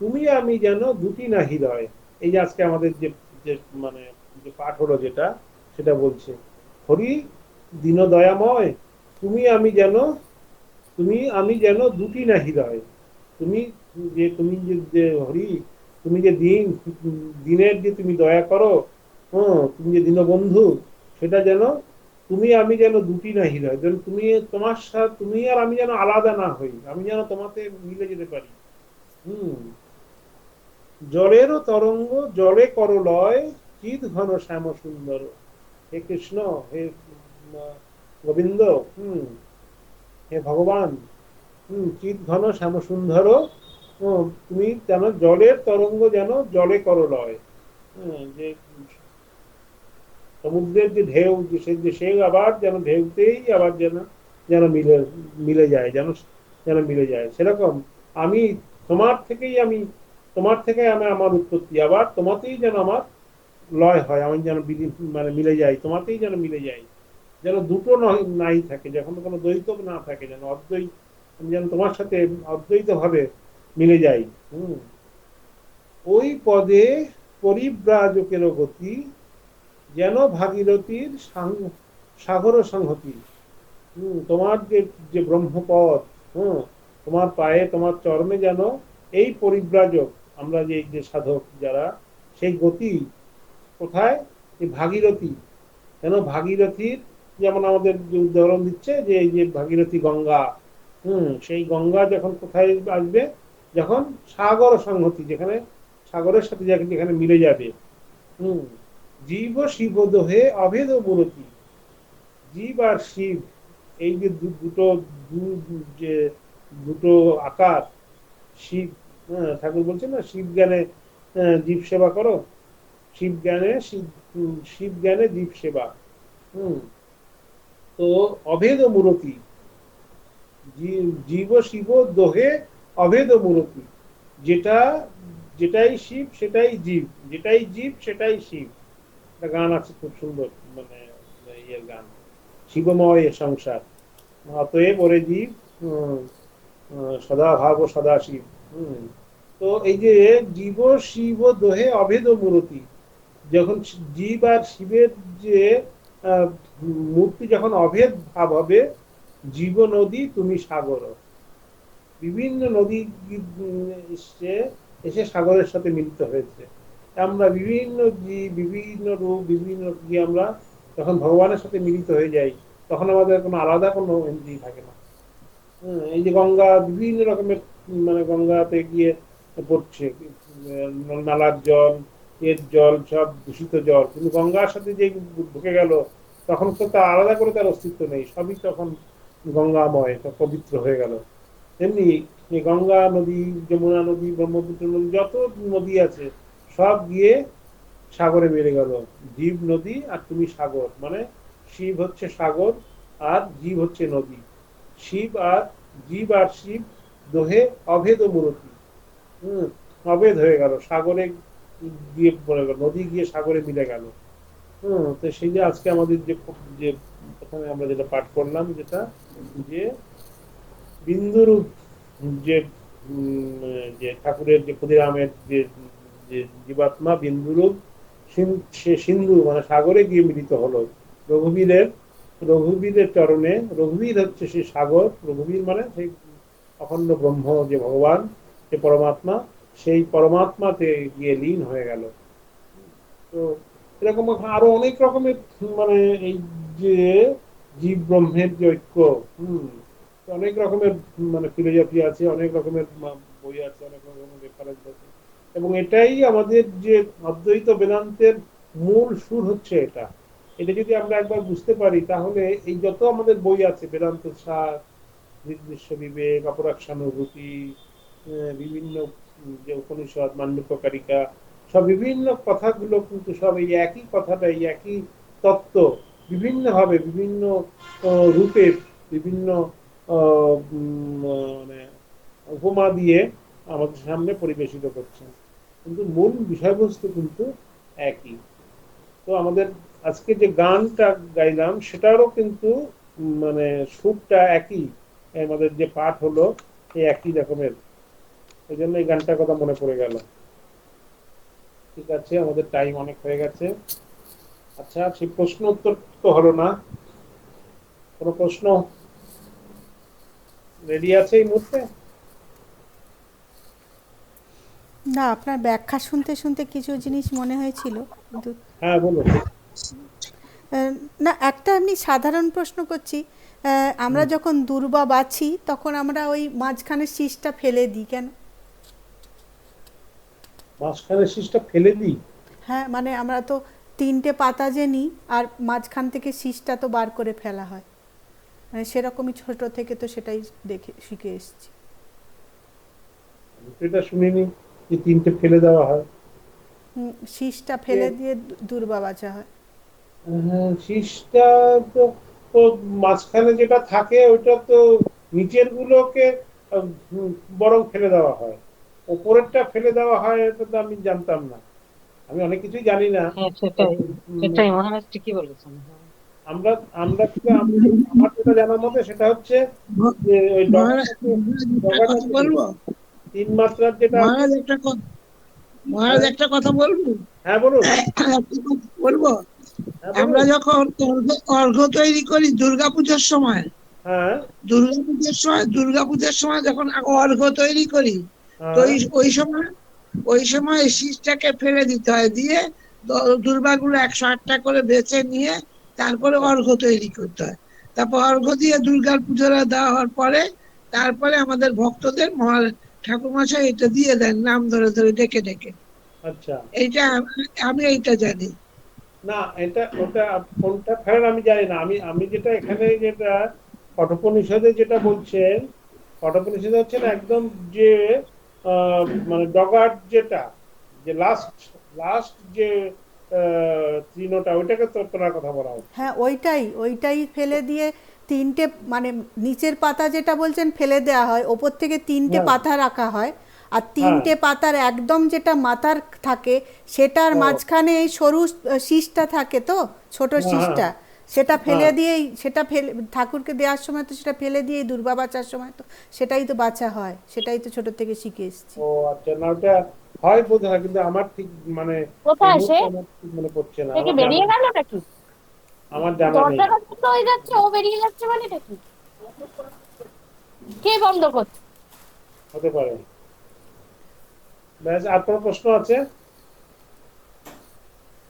তুমি আমি যেন দুটি না হৃদয়। এই যে আজকে আমাদের যে যে মানে যে পাঠ হলো যেটা, সেটা বলছে হরি দীন দয়াময়, তুমি আমি যেন দুটি না হৃদয়। তুমি যে হরি, তুমি যে দিনের যে তুমি দয়া করো, হ্যাঁ, তুমি যে দীনবন্ধু, সেটা যেন তুমি আমি যেন দুটি না হৃদয়, যেন তুমি তোমার সাথে তুমি আর আমি যেন আলাদা না হই, আমি যেন তোমাতে মিলে যেতে পারি। হম জলেরও তরঙ্গ জলে করলয়, চিৎ ঘন শ্যাম সুন্দর। হে কৃষ্ণ, হে গোবিন্দ, হম হে ভগবান, চিৎ ঘন শ্যাম সুন্দর, তুমি যেন জলের তরঙ্গ যেন জলে করলয়। যে সমুদ্রের যে ঢেউ, সে আবার যেন ঢেউতেই আবার যেন যেন মিলে মিলে যায়, যেন যেন মিলে যায়, সেরকম আমি তোমার থেকে আমি আমার উৎপত্তি, আবার তোমাতেই যেন আমার লয় হয়, আমি যেন মানে মিলে যাই, তোমাতেই যেন মিলে যাই, যেন দুটো নাই থাকে, যখন কোনো দ্বৈত না থাকে, যেন অদ্বৈত, আমি যেন তোমার সাথে অদ্বৈত ভাবে মিলে যাই। ওই পদে পরিব্রাজকের গতি, যেন ভাগীরথীর সাগর সংহতি। তোমার যে যে ব্রহ্মপদ, তোমার পায়ে তোমার চরণে যেন এই পরিব্রাজক, আমরা যে যে সাধক যারা, সেই গতি কোথায়, এই ভাগীরথী, যেন ভাগীরথীর, যেমন আমাদের যে উদাহরণ দিচ্ছে যে এই যে ভাগীরথী গঙ্গা, সেই গঙ্গা যখন কোথায় আসবে, যখন সাগর সংহতি, যেখানে সাগরের সাথে যেখানে মিলে যাবে। হম জীব শিব দোহে অভেদ মূরতি, জীব আর শিব, এই যে দুটো যে দুটো আকার, শিব, ঠাকুর বলছেন না শিব জ্ঞানে জীব সেবা করো, শিব জ্ঞানে শিব জ্ঞানে জীব সেবা। হম তো অভেদ মূরতি, জীব শিব দোহে অভেদ মূরতি, যেটা যেটাই শিব সেটাই জীব, যেটাই জীব সেটাই শিব। একটা গান আছে খুব সুন্দর, মানে ইয়ের গান, শিবময় সংসার, অতএব ওরে জীব সদা ভাব সদা শিব। তো এই যে জীব শিব দোহে অভেদ মূরতি, যখন জীব আর শিবের যে মূর্তি যখন অভেদ ভাব হবে, জীব নদী তুমি সাগর, বিভিন্ন নদী এসে এসে সাগরের সাথে মিলিত হয়েছে। আমরা বিভিন্ন জীব, বিভিন্ন রূপ, বিভিন্ন কি আমরা যখন ভগবানের সাথে মিলিত হয়ে যাই, তখন আমাদের কোনো আলাদা কোনো এন্ট্রি থাকে না। এই যে গঙ্গা বিভিন্ন রকমের, মানে গঙ্গাতে গিয়ে পড়ছে নালার জল, এর জল সব দূষিত জল, কিন্তু গঙ্গার সাথে যে ঢুকে গেল, তখন তো তার আলাদা করে তার অস্তিত্ব নেই, সবই তখন গঙ্গাময়, সব পবিত্র হয়ে গেল। তেমনি গঙ্গা নদী, যমুনা নদী, ব্রহ্মপুত্র নদী, যত নদী আছে সব গিয়ে সাগরে বেড়ে গেল। জীব নদী আর তুমি সাগর, মানে শিব হচ্ছে সাগর আর জীব হচ্ছে নদী। জীব আর শিব দোহে অভেদ মূরতি, অভেদ হয়ে গেল, সাগরে গিয়ে পড়ে গেল, নদী গিয়ে সাগরে মিলে গেল। তো সেই যে আজকে আমাদের যে যে প্রথমে আমরা যেটা পাঠ করলাম, যেটা যে বিন্দুরূপ, যে যে ঠাকুরের যে ক্ষুদিরামের যে যে জীবাত্মা বিন্দুরূপ, সে সিন্ধু মানে সাগরে গিয়ে মিলিত হলো রঘুবীরের, রঘুবীরের চরণে। রঘুবীর হচ্ছে সেই সাগর, রঘুবীর মানে সেই অখণ্ড ব্রহ্ম, যে ভগবান, যে পরমাত্মা, সেই পরমাত্মাতে গিয়ে লীন হয়ে গেল। তো এরকম আরো অনেক রকমের মানে এই যে জীব ব্রহ্মের যে ঐক্য, হম, অনেক রকমের মানে ফিলোসফি আছে, অনেক রকমের বই আছে, অনেক রকমের রেফারেন্স আছে, এবং এটাই আমাদের যে অদ্বৈত বেদান্তের মূল সুর হচ্ছে এটা। এটা যদি আমরা একবার বুঝতে পারি তাহলে এই যত আমাদের বই আছে, বেদান্ত সার, নির্দিষ্ট বিবেক, অপরাক্ষানুভূতি, বিভিন্ন যে উপনিষদ, মান্ডুক্যকারিকা, সব বিভিন্ন কথাগুলো কিন্তু সব এই একই কথাটা, এই একই তত্ত্ব বিভিন্ন ভাবে, বিভিন্ন রূপে, বিভিন্ন মানে উপমা দিয়ে আমাদের সামনে পরিবেশিত করছেন, কিন্তু মূল বিষয়বস্তু কিন্তু একই। তো আমাদের আজকে যে গানটা গাইলাম সেটারও কিন্তু মানে সুরটা একই, আমাদের যে পাঠ হলো এই একই রকমের, এই জন্য এই গানটার কথা মনে পড়ে গেল। ঠিক আছে, আমাদের টাইম অনেক হয়ে গেছে। আচ্ছা, সেই প্রশ্ন উত্তর তো হলো না, কোনো প্রশ্ন রেডি আছে এই মুহূর্তে? না, আপনার ব্যাখ্যা শুনতে শুনতে কিছু জিনিস মনে হয়েছিল, কিন্তু হ্যাঁ, বলুন। না, একটা এমনি সাধারণ প্রশ্ন করছি। আমরা যখন দূর্বা বাছি তখন আমরা ওই মাঝখানের শীষটা ফেলে দিই কেন? মাঝখানে শীষটা ফেলে দিই? হ্যাঁ, মানে আমরা তো 3টে পাতা যে নিই, আর মাঝখান থেকে শীষটা তো বার করে ফেলা হয়, মানে সেরকমই ছোট থেকে তো সেটাই দেখে শিখে এসেছি। আমি তো এটা শুনিনি যে 3টে ফেলে দেওয়া হয়। শীষটা ফেলে দিয়ে দূর্বা বাছা হয়। শীষটা তো, তো মাঝখানে যেটা থাকে ওইটা তো নিচের গুলোকে আহ, বরং ফেলে দেওয়া হয়, ওপরেরটা ফেলে দেওয়া হয়, এটা তো আমি জানতাম না। আমি অনেক কিছুই জানি না। হ্যাঁ, সেটাই উম, সেটাই মহারাজ ঠিকই বলেছেন। হ্যাঁ। আমরা আমরা আমার যেটা জানার মতে সেটা হচ্ছে যে ওই মহারাজ ডগাটাকে, একটা কথা ডগাটাকে বলবো। 3 মাত্রার যেটা আছে। মহারাজ একটা কথা, মহারাজ হ্যাঁ, একটা কথা বলবো। হ্যাঁ, বলুন। একটা কথা বলবো। হ্যাঁ, আমরা বলুন। যখন অর্ঘ্য তৈরি করি দুর্গাপূজার সময়, হ্যাঁ, দুর্গাপূজার সময় যখন অর্ঘ্য তৈরি করি, তো হ্যাঁ। ওই সময় এই শীষটাকে ফেলে দিতে হয়, দিয়ে দুর্বাগুলো 108টা করে বেছে নিয়ে তারপরে আচ্ছা, অর্ঘ্য তৈরি করতে হয়। তারপর অর্ঘ্য দিয়ে দুর্গার পুজোটা দেওয়া হওয়ার পরে তারপরে আমাদের ভক্তদের ঠাকুরমশাই এটা দিয়ে দেন নাম ধরে ধরে ডেকে ডেকে। আচ্ছা। এইটা আমি এইটা জানি। না, এটা ওটা কোনটা ফেলেন আমি জানি না। আমি আমি যেটা এখানে যেটা কঠোপনিষদে যেটা বলছেন, কঠোপনিষদে হচ্ছে না একদম যে আহ, মানে ডগার যেটা, যে লাস্ট লাস্ট যে তৃণটা, ওইটাকে তো তোলার কথা বলা হচ্ছে। হ্যাঁ, ওইটাই ওইটাই ফেলে দিয়ে 3টে, মানে নিচের পাতা যেটা বলছেন ফেলে দেওয়া হয়, ওপর থেকে 3টে হ্যাঁ, পাতা রাখা হয়, আর হ্যাঁ। 3টে পাতার একদম যেটা মাথার থাকে সেটার ও, মাঝখানে এই সরু শীষটা থাকে, তো ছোট হ্যাঁ, হ্যাঁ, শীষটা, সেটা ফেলে হ্যাঁ। দিয়েই, সেটা ফেলে ঠাকুরকে দেওয়ার সময় তো সেটা ফেলে দিয়েই দুর্বা বাঁচার সময় তো সেটাই তো বাছা হয়, সেটাই তো ছোট থেকে শিখে এসেছি। ও আচ্ছা, না ওটা হয় বোধ হয়, কিন্তু আমার ঠিক মানে এই কোথায় সে? মুহূর্তে আমার ঠিক মনে পড়ছে না, সে কি আমার জানা বেরিয়ে গেল নাকি? আমার জানা নেই। দরজাটা বন্ধ হয়ে যাচ্ছে, ও বেরিয়ে যাচ্ছে, মানে এটা কি? কে বন্ধ করছে? হতে পারে। ব্যাস, আর কোনো প্রশ্ন আছে?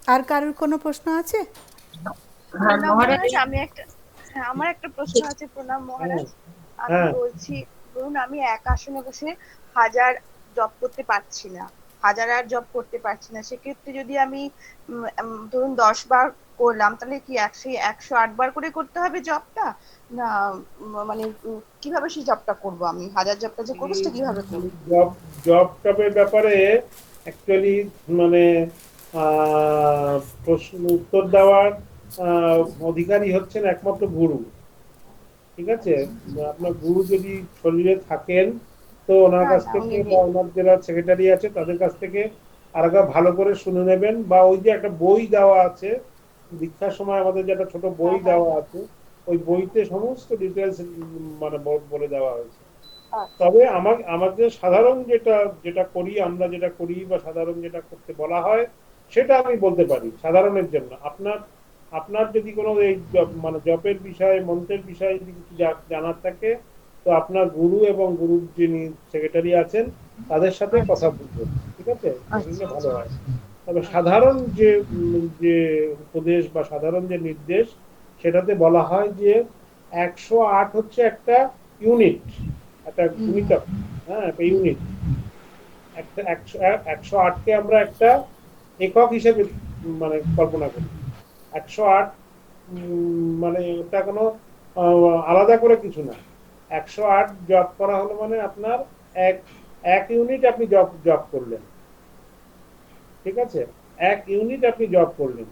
আর কারোর কোনো প্রশ্ন আছে? প্রণাম মহারাজ। মহারাজ, আমি একটা, হ্যাঁ, আমার একটা প্রশ্ন আছে। প্রণাম হ্যাঁ, মহারাজ, আমি হ্যাঁ। বলছি, ধরুন আমি এক আসনে বসে হাজার জপ করতে পারছি না, হাজার আর জপ করতে পারছি না, সেক্ষেত্রে যদি আমি ধরুন 10 বার করলাম, তাহলে কি 108 বার করে করতে হবে জপটা, না মানে কিভাবে সেই জপটা করব? আমি হাজার জপটা যে করবো সেটা কিভাবে করবো? জব জব টবের ব্যাপারে অ্যাকচুয়ালি মানে আহ, প্রশ্ন উত্তর দেওয়ার আহ, অধিকারী হচ্ছেন একমাত্র গুরু। ঠিক আছে, আপনার গুরু যদি শরীরে থাকেন তো ওনার না কাছ না, থেকে উনি বা নেই। ওনার যারা সেক্রেটারি আছে তাদের কাছ থেকে আরেকবার ভালো করে শুনে নেবেন, বা ওই যে একটা বই দেওয়া আছে দীক্ষার সময়, আমাদের যেটা ছোট বই হ্যাঁ হ্যাঁ দেওয়া হ্যাঁ, আছে, ওই বইতে সমস্ত ডিটেলস মানে বলে দেওয়া হয়েছে। আচ্ছা। তবে আমাদের সাধারণ যেটা যেটা করি, আমরা যেটা করি বা সাধারণ যেটা করতে বলা হয় সেটা আমি বলতে পারি সাধারণের জন্য। আপনার আপনার যদি কোনো এই মানে জপের বিষয়ে, মন্ত্রের বিষয়ে যদি কিছু জানার থাকে, তো আপনার গুরু এবং গুরুর যিনি সেক্রেটারি আছেন তাদের সাথে কথা আচ্ছা বলবেন। ঠিক আছে, আচ্ছা তাহলে ভালো আচ্ছা হয়। তবে সাধারণ যে উপদেশ বা সাধারণ যে নির্দেশ, সেটাতে বলা হয় যে 108 হচ্ছে একটা ইউনিট, একটা গুণিতক। হ্যাঁ, একটা ইউনিট। একটা 108কে আমরা একটা একক হিসেবে মানে কল্পনা করি। 108 মানে ওটা কোনো আলাদা করে কিছু না। 108 জব করা হলো মানে আপনার এক এক ইউনিট আপনি জব জব করলেন। ঠিক আছে, এক ইউনিট আপনি জব করলেন।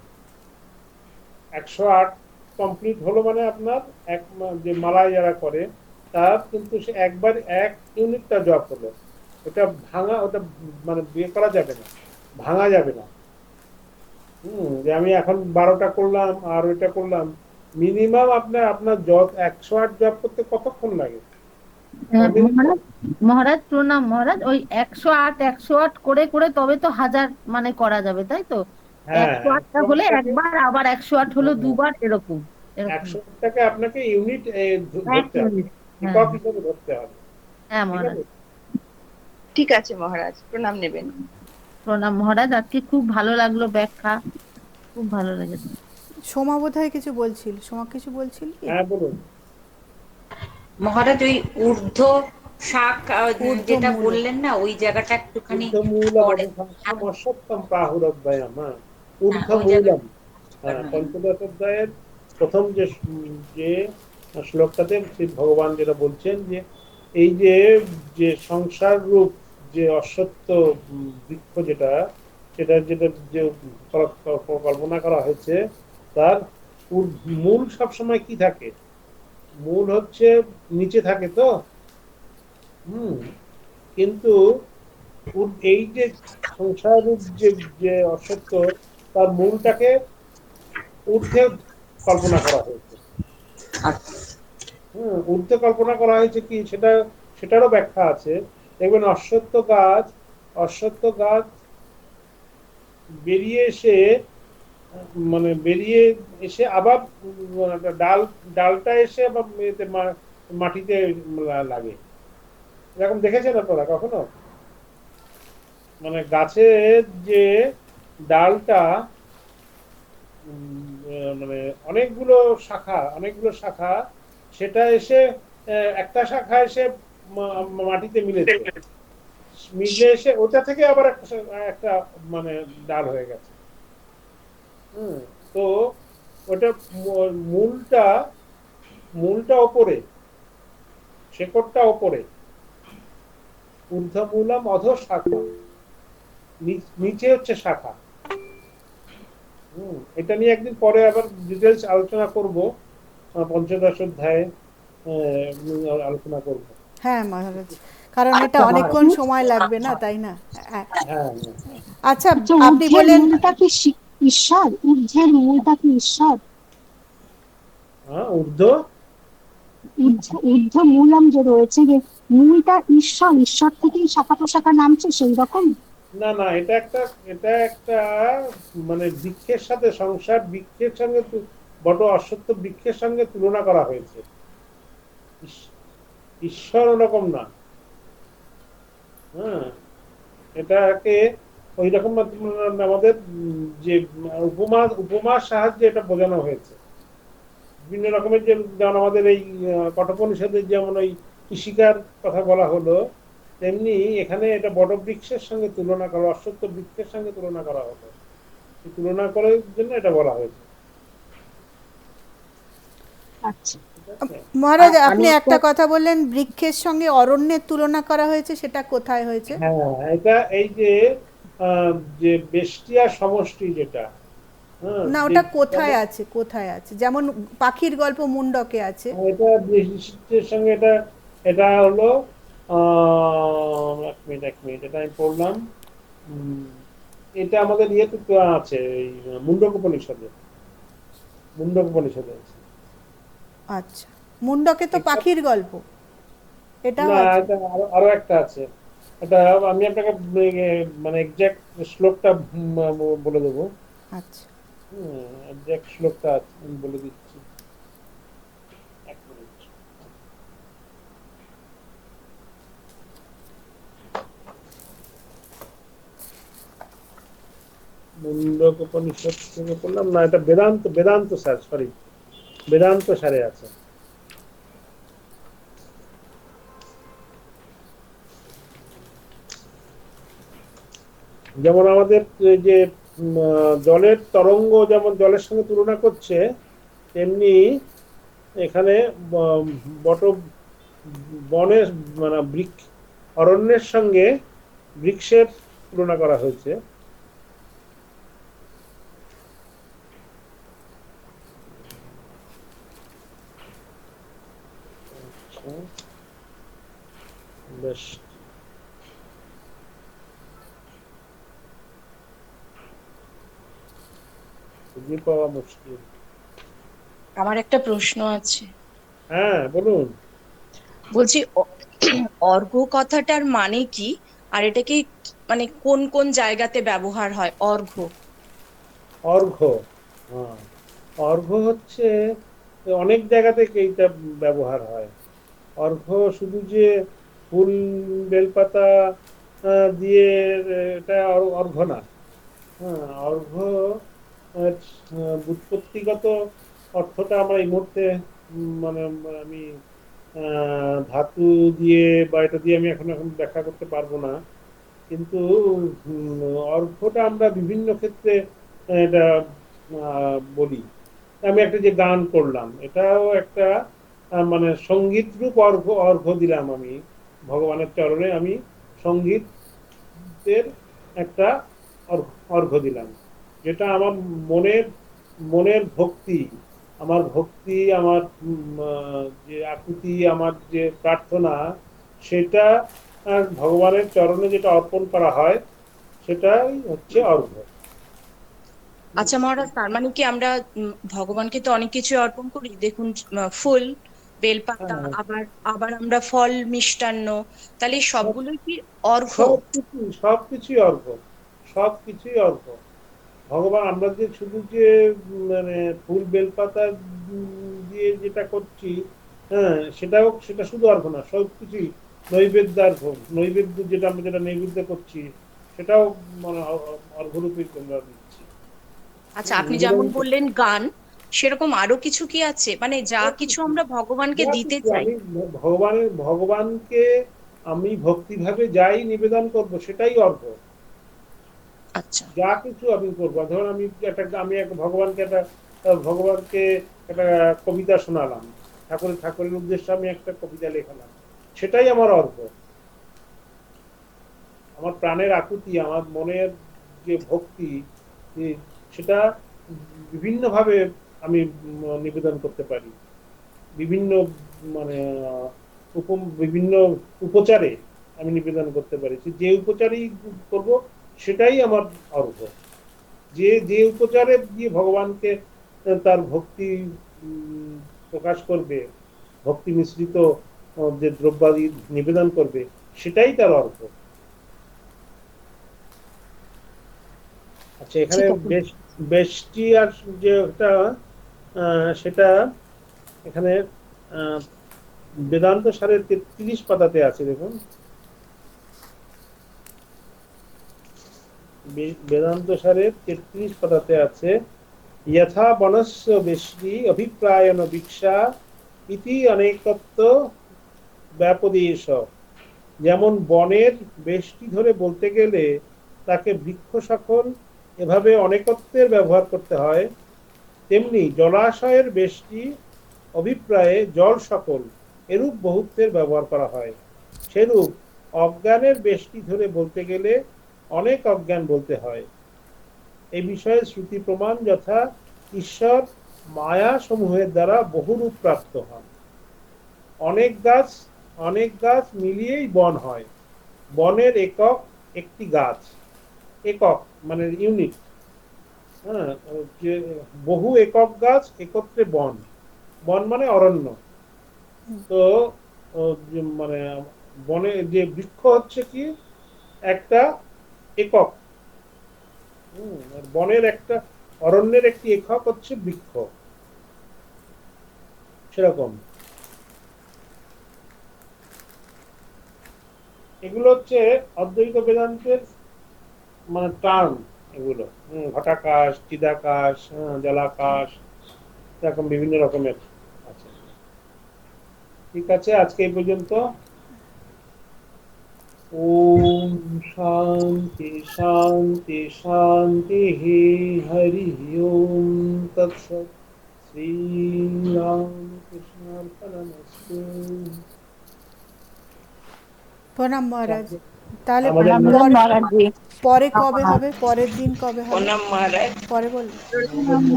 108 কমপ্লিট হলো মানে আপনার যে মালায় যারা করে তার কিন্তু সে একবার এক ইউনিটটা জব হলো। ওটা মানে বিয়ে করা যাবে না, ভাঙা যাবে না। যে আমি এখন 12টা করলাম আর ওইটা করলাম, মিনিমাম আপনার আপনার জব 108 জব করতে কতক্ষণ লাগে? মহারাজ, মহারাজ প্রণাম মহারাজ। ওই 108 করে করে তবে তো 1000 মানে করা যাবে, তাই তো? হ্যাঁ, 108টা হলে একবার, আবার 108 হলো দুবার, এরকম এরকম। 108টাকে আপনাকে ইউনিট এক ধরতে হবে, মিনিট। হ্যাঁ একক হ্যাঁ হিসেবে ধরতে হবে। হ্যাঁ ঠিক মহারাজ, আছে। ঠিক আছে মহারাজ, প্রণাম নেবেন। প্রণাম মহারাজ। আজকে খুব ভালো লাগলো ব্যাখ্যা, খুব ভালো লেগেছে। সোমা বোধহয় কিছু বলছিল, সোমা কিছু বলছিল কি? হ্যাঁ, বলুন। মহারাজ ওই ঊর্ধ্ব শাক যেটা ঊর্ধ্বমূল। বললেন না, ওই জায়গাটা একটুখানি ঊর্ধ্বমূলম পরে। অধঃশাখা মশ্বত্তম প্রাহুরব্যয়াম। হ্যাঁ, হ্যাঁ, ওই জায়গা। ঊর্ধ্বমূলম। হ্যাঁ, পঞ্চদশ অধ্যায়ের প্রথম যে শ্লোকটাতে শ্রী ভগবান যেটা বলছেন যে এই যে যে সংসার রূপ যে অশ্বত্থ বৃক্ষ যেটা, সেটা যেটা যে কল্পনা করা হয়েছে, তার মূল সবসময় কি থাকে? মূল হচ্ছে নিচে থাকে তো। কিন্তু এই যে সংসার রূপ যে অসত্য, তার মূলটাকে ঊর্ধ্বে কল্পনা করা হয়েছে। ঊর্ধ্বে কল্পনা করা হয়েছে কি, সেটারও ব্যাখ্যা আছে। দেখবেন অশ্বত্থ গাছ বেরিয়ে এসে মানে বেরিয়ে এসে আবার ডালটা এসে আবার মাটিতে লাগে। এরকম দেখেছেন আপনারা কখনো? মানে গাছের যে ডালটা মানে অনেকগুলো শাখা, সেটা এসে একটা শাখা এসে মাটিতে মিলে এসে ওটা থেকে আবার একটা মানে ডাল হয়ে গেছে। তো ওটা মূলটা ওপরে, শেকড়টা ওপরে। ঊর্ধ্বমূলম অধঃশাখা, নিচে হচ্ছে শাখা। এটা নিয়ে একদিন পরে আবার ডিটেলস আলোচনা করব, পঞ্চদশ অধ্যায়ে আলোচনা করব। হ্যাঁ মহারাজ, কারণ এটা অনেকক্ষণ সময় লাগবে না, তাই না? হ্যাঁ, হ্যাঁ। আচ্ছা, আচ্ছা, আপনি ঊর্ধ্বের বলেন মূলটা কি ঈশ্বর? ঊর্ধ্বের মূলটা কি ঈশ্বর? ঊর্ধ্ব মূলম যে রয়েছে, যে মূলটা ঈশ্বর, ঈশ্বর থেকেই শাখা প্রশাখা নামছে, সেই রকম? না, না, এটা একটা মানে বৃক্ষের সাথে, সংসার বৃক্ষের সঙ্গে, বট অশ্বত্থ বৃক্ষের সঙ্গে তুলনা করা হয়েছে। ঈশ্বর ওরকম না। হ্যাঁ, এটাকে ওই রকম আমাদের যে উপমার সাহায্যে এটা বোঝানো হয়েছে। বিভিন্ন রকমের যেমন আমাদের এই কঠোপনিষদের যেমন ওই কৃষিকার কথা বলা হলো, তেমনি এখানে এটা বটবৃক্ষের সঙ্গে তুলনা করা, অশ্বত্থ বৃক্ষের সঙ্গে তুলনা করা হলো। তুলনা করার জন্য এটা বলা হয়েছে। আচ্ছা, মহারাজ, আমি আপনি একটা কথা বললেন বৃক্ষের সঙ্গে অরণ্যের তুলনা করা হয়েছে, সেটা কোথায় হয়েছে? হ্যাঁ, এটা এই যে বেষ্টি আর সমষ্টি যেটা, না, ওটা কোথায় আছে, কোথায় আছে? যেমন পাখির গল্প মুন্ডকে আছে। এটা বৈশিষ্ট্যের সঙ্গে এটা হলো এক মিনিট এটা আমি পড়লাম। এটা আমাদের ইয়েতে তো আছে, এই মুন্ডকোপনিষদে আছে। আচ্ছা, মুন্ডকে তো পাখির গল্প, এটাও না, আছে। এটা আরো একটা আছে। এটা আমি আপনাকে মানে এক্সাক্ট শ্লোকটা বলে দেবো। আচ্ছা, এক্সাক্ট শ্লোকটা আমি বলে দিচ্ছি। এক মিনিট। মুন্ডক উপনিষদ থেকে করলাম না, এটা বেদান্ত, বেদান্ত স্যার, সরি, বেদান্ত সারে আছে। যেমন আমাদের এই যে জলের তরঙ্গ যেমন জলের সঙ্গে তুলনা করছে, তেমনি এখানে বট বনের মানে বৃক্ষ অরণ্যের সঙ্গে বৃক্ষের তুলনা করা হয়েছে। বেশ, খুঁজে পাওয়া মুশকিল। আমার একটা প্রশ্ন আছে, হ্যাঁ বলুন। বলছি অর্ঘ্য কথাটার মানে কি, আর এটা কি মানে কোন কোন জায়গাতে ব্যবহার হয় অর্ঘ্য? অর্ঘ্য, হ্যাঁ, অর্ঘ্য হচ্ছে অনেক জায়গা থেকে এইটা ব্যবহার হয়। অর্ঘ্য শুধু যে ফুল বেলপাতা দিয়ে এটা অর্ঘ্য না। হ্যাঁ, অর্ঘ্য ব্যুৎপত্তিগত অর্থটা আমরা এই মুহূর্তে মানে আমি ধাতু দিয়ে বা এটা দিয়ে আমি এখন ব্যাখ্যা করতে পারবো না, কিন্তু অর্ঘ্যটা আমরা বিভিন্ন ক্ষেত্রে এটা বলি। আমি একটা যে গান করলাম, এটাও একটা মানে সঙ্গীত রূপ অর্ঘ্য, অর্ঘ্য দিলাম আমি ভগবানের চরণে, আমি সঙ্গীতের একটা অর্ঘ্য দিলাম, যেটা আমার মনের মনের ভক্তি, আমার ভক্তি, আমার যে আকুতি, আমার যে প্রার্থনা, সেটা ভগবানের চরণে যেটা অর্পণ করা হয়, সেটাই হচ্ছে অর্ঘ্য। আচ্ছা মহারাজ, তার মানে কি আমরা ভগবানকে তো অনেক কিছু অর্পণ করি, দেখুন ফুল, বেলপাতা, আবার আবার আমরা ফল, মিষ্টান্ন, তাহলে এই সবগুলোই কি অর্ঘ্য? সবকিছুই অর্ঘ্য, সবকিছুই অর্ঘ্য। ভগবান, আমরা যে শুধু যে মানে ফুল বেলপাতা দিয়ে যেটা করছি, হ্যাঁ, সেটা শুধু অর্ঘ্য না, সবকিছুই নৈবেদ্যার্ঘ্য, নৈবেদ্য যেটা আমরা যেটা নৈবেদ্য করছি, সেটাও মানে অর্ঘ্যরূপে আমরা দিচ্ছি। আচ্ছা, আপনি যেমন বললেন গান, সেরকম আরো কিছু কি আছে, মানে যা কিছু আমরা ভগবানকে দিতে চাই? আমি ভগবানকে আমি ভক্তিভাবে যাই নিবেদন করব, সেটাই অর্ঘ্য। আচ্ছা, যা কিছু আমি করবো, ধরুন আমি একটা ভগবানকে একটা কবিতা শোনালাম, ঠাকুরের উদ্দেশ্যে আমি একটা কবিতা লেখালাম, সেটাই আমার অর্ঘ্য। আমার প্রাণের আকুতি, আমার মনের যে ভক্তি, সেটা বিভিন্ন ভাবে আমি নিবেদন করতে পারি, বিভিন্ন মানে বিভিন্ন উপচারে আমি নিবেদন করতে পারি। যে উপচারেই করব, সেটাই আমার অর্ঘ্য। যে যে উপচারে দিয়ে ভগবানকে তার ভক্তি প্রকাশ করবে, ভক্তি মিশ্রিত যে দ্রব্যাদি নিবেদন করবে, সেটাই তার অর্ঘ্য। আচ্ছা, এখানে বেষ্টি আর যেটা সেটা এখানে বেদান্ত সারের 33 পাতাতে আছে, দেখুন। বেদান্ত সারের 33 পাতাতে আছে, যথা বনস্য বেষ্টি অভিপ্রায়ণ ভিক্ষা ইতি অনেকত্ব ব্যাপদেশ। যেমন বনের বেষ্টি ধরে বলতে গেলে তাকে বৃক্ষ সকল এভাবে অনেকত্বের ব্যবহার করতে হয়, তেমনি জলাশয়ের বেষ্টি অভিপ্রায়ে জল সকল এরূপ বহুত্বের ব্যবহার করা হয়। সেরূপ অজ্ঞানের বেষ্টি ধরে বলতে গেলে অনেক অজ্ঞান বলতে হয়। এই বিষয়ে শ্রুতি প্রমাণ যথা ঈশ্বর মায়া সমূহের দ্বারা বহুরূপ প্রাপ্ত হন। অনেক গাছ মিলিয়েই বন হয়। বনের একক একটি গাছ, একক মানে ইউনিট, হ্যাঁ, যে বহু একক গাছ একত্রে বন, বন মানে অরণ্য। তো মানে বনে যে বৃক্ষ হচ্ছে কি একটা একক, বনের একটা অরণ্যের একটি একক হচ্ছে বৃক্ষ, সেরকম। এগুলো হচ্ছে অদ্বৈত বেদান্তের মানে টার্ম, এগুলো ঘটাকাশ, চিদাকাশ, জলাকাশ, এরকম বিভিন্ন রকমের আছে। ঠিক আছে, আজকে এই পর্যন্ত। ওম শান্তি শান্তি শান্তি, হরি ওম তৎসৎ। শ্রী রামকৃষ্ণার্পণমস্তু। প্রণাম মহারাজ। তাহলে আমাদের প্রণাম মহারাজ জি। পরে কবে হবে, পরের দিন কবে হবে প্রণাম মহারাজ। পরে বলুন।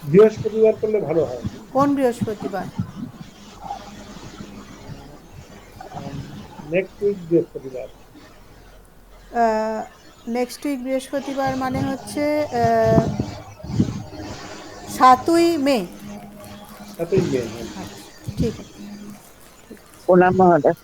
বৃহস্পতিবার করলে ভালো হয়। কোন বৃহস্পতিবার? নেক্সট উইক বৃহস্পতিবার। নেক্সট উইক বৃহস্পতিবার মানে হচ্ছে 7ই মে। 7ই মে। আচ্ছা, ঠিক আছে। প্রণাম মহারাজ।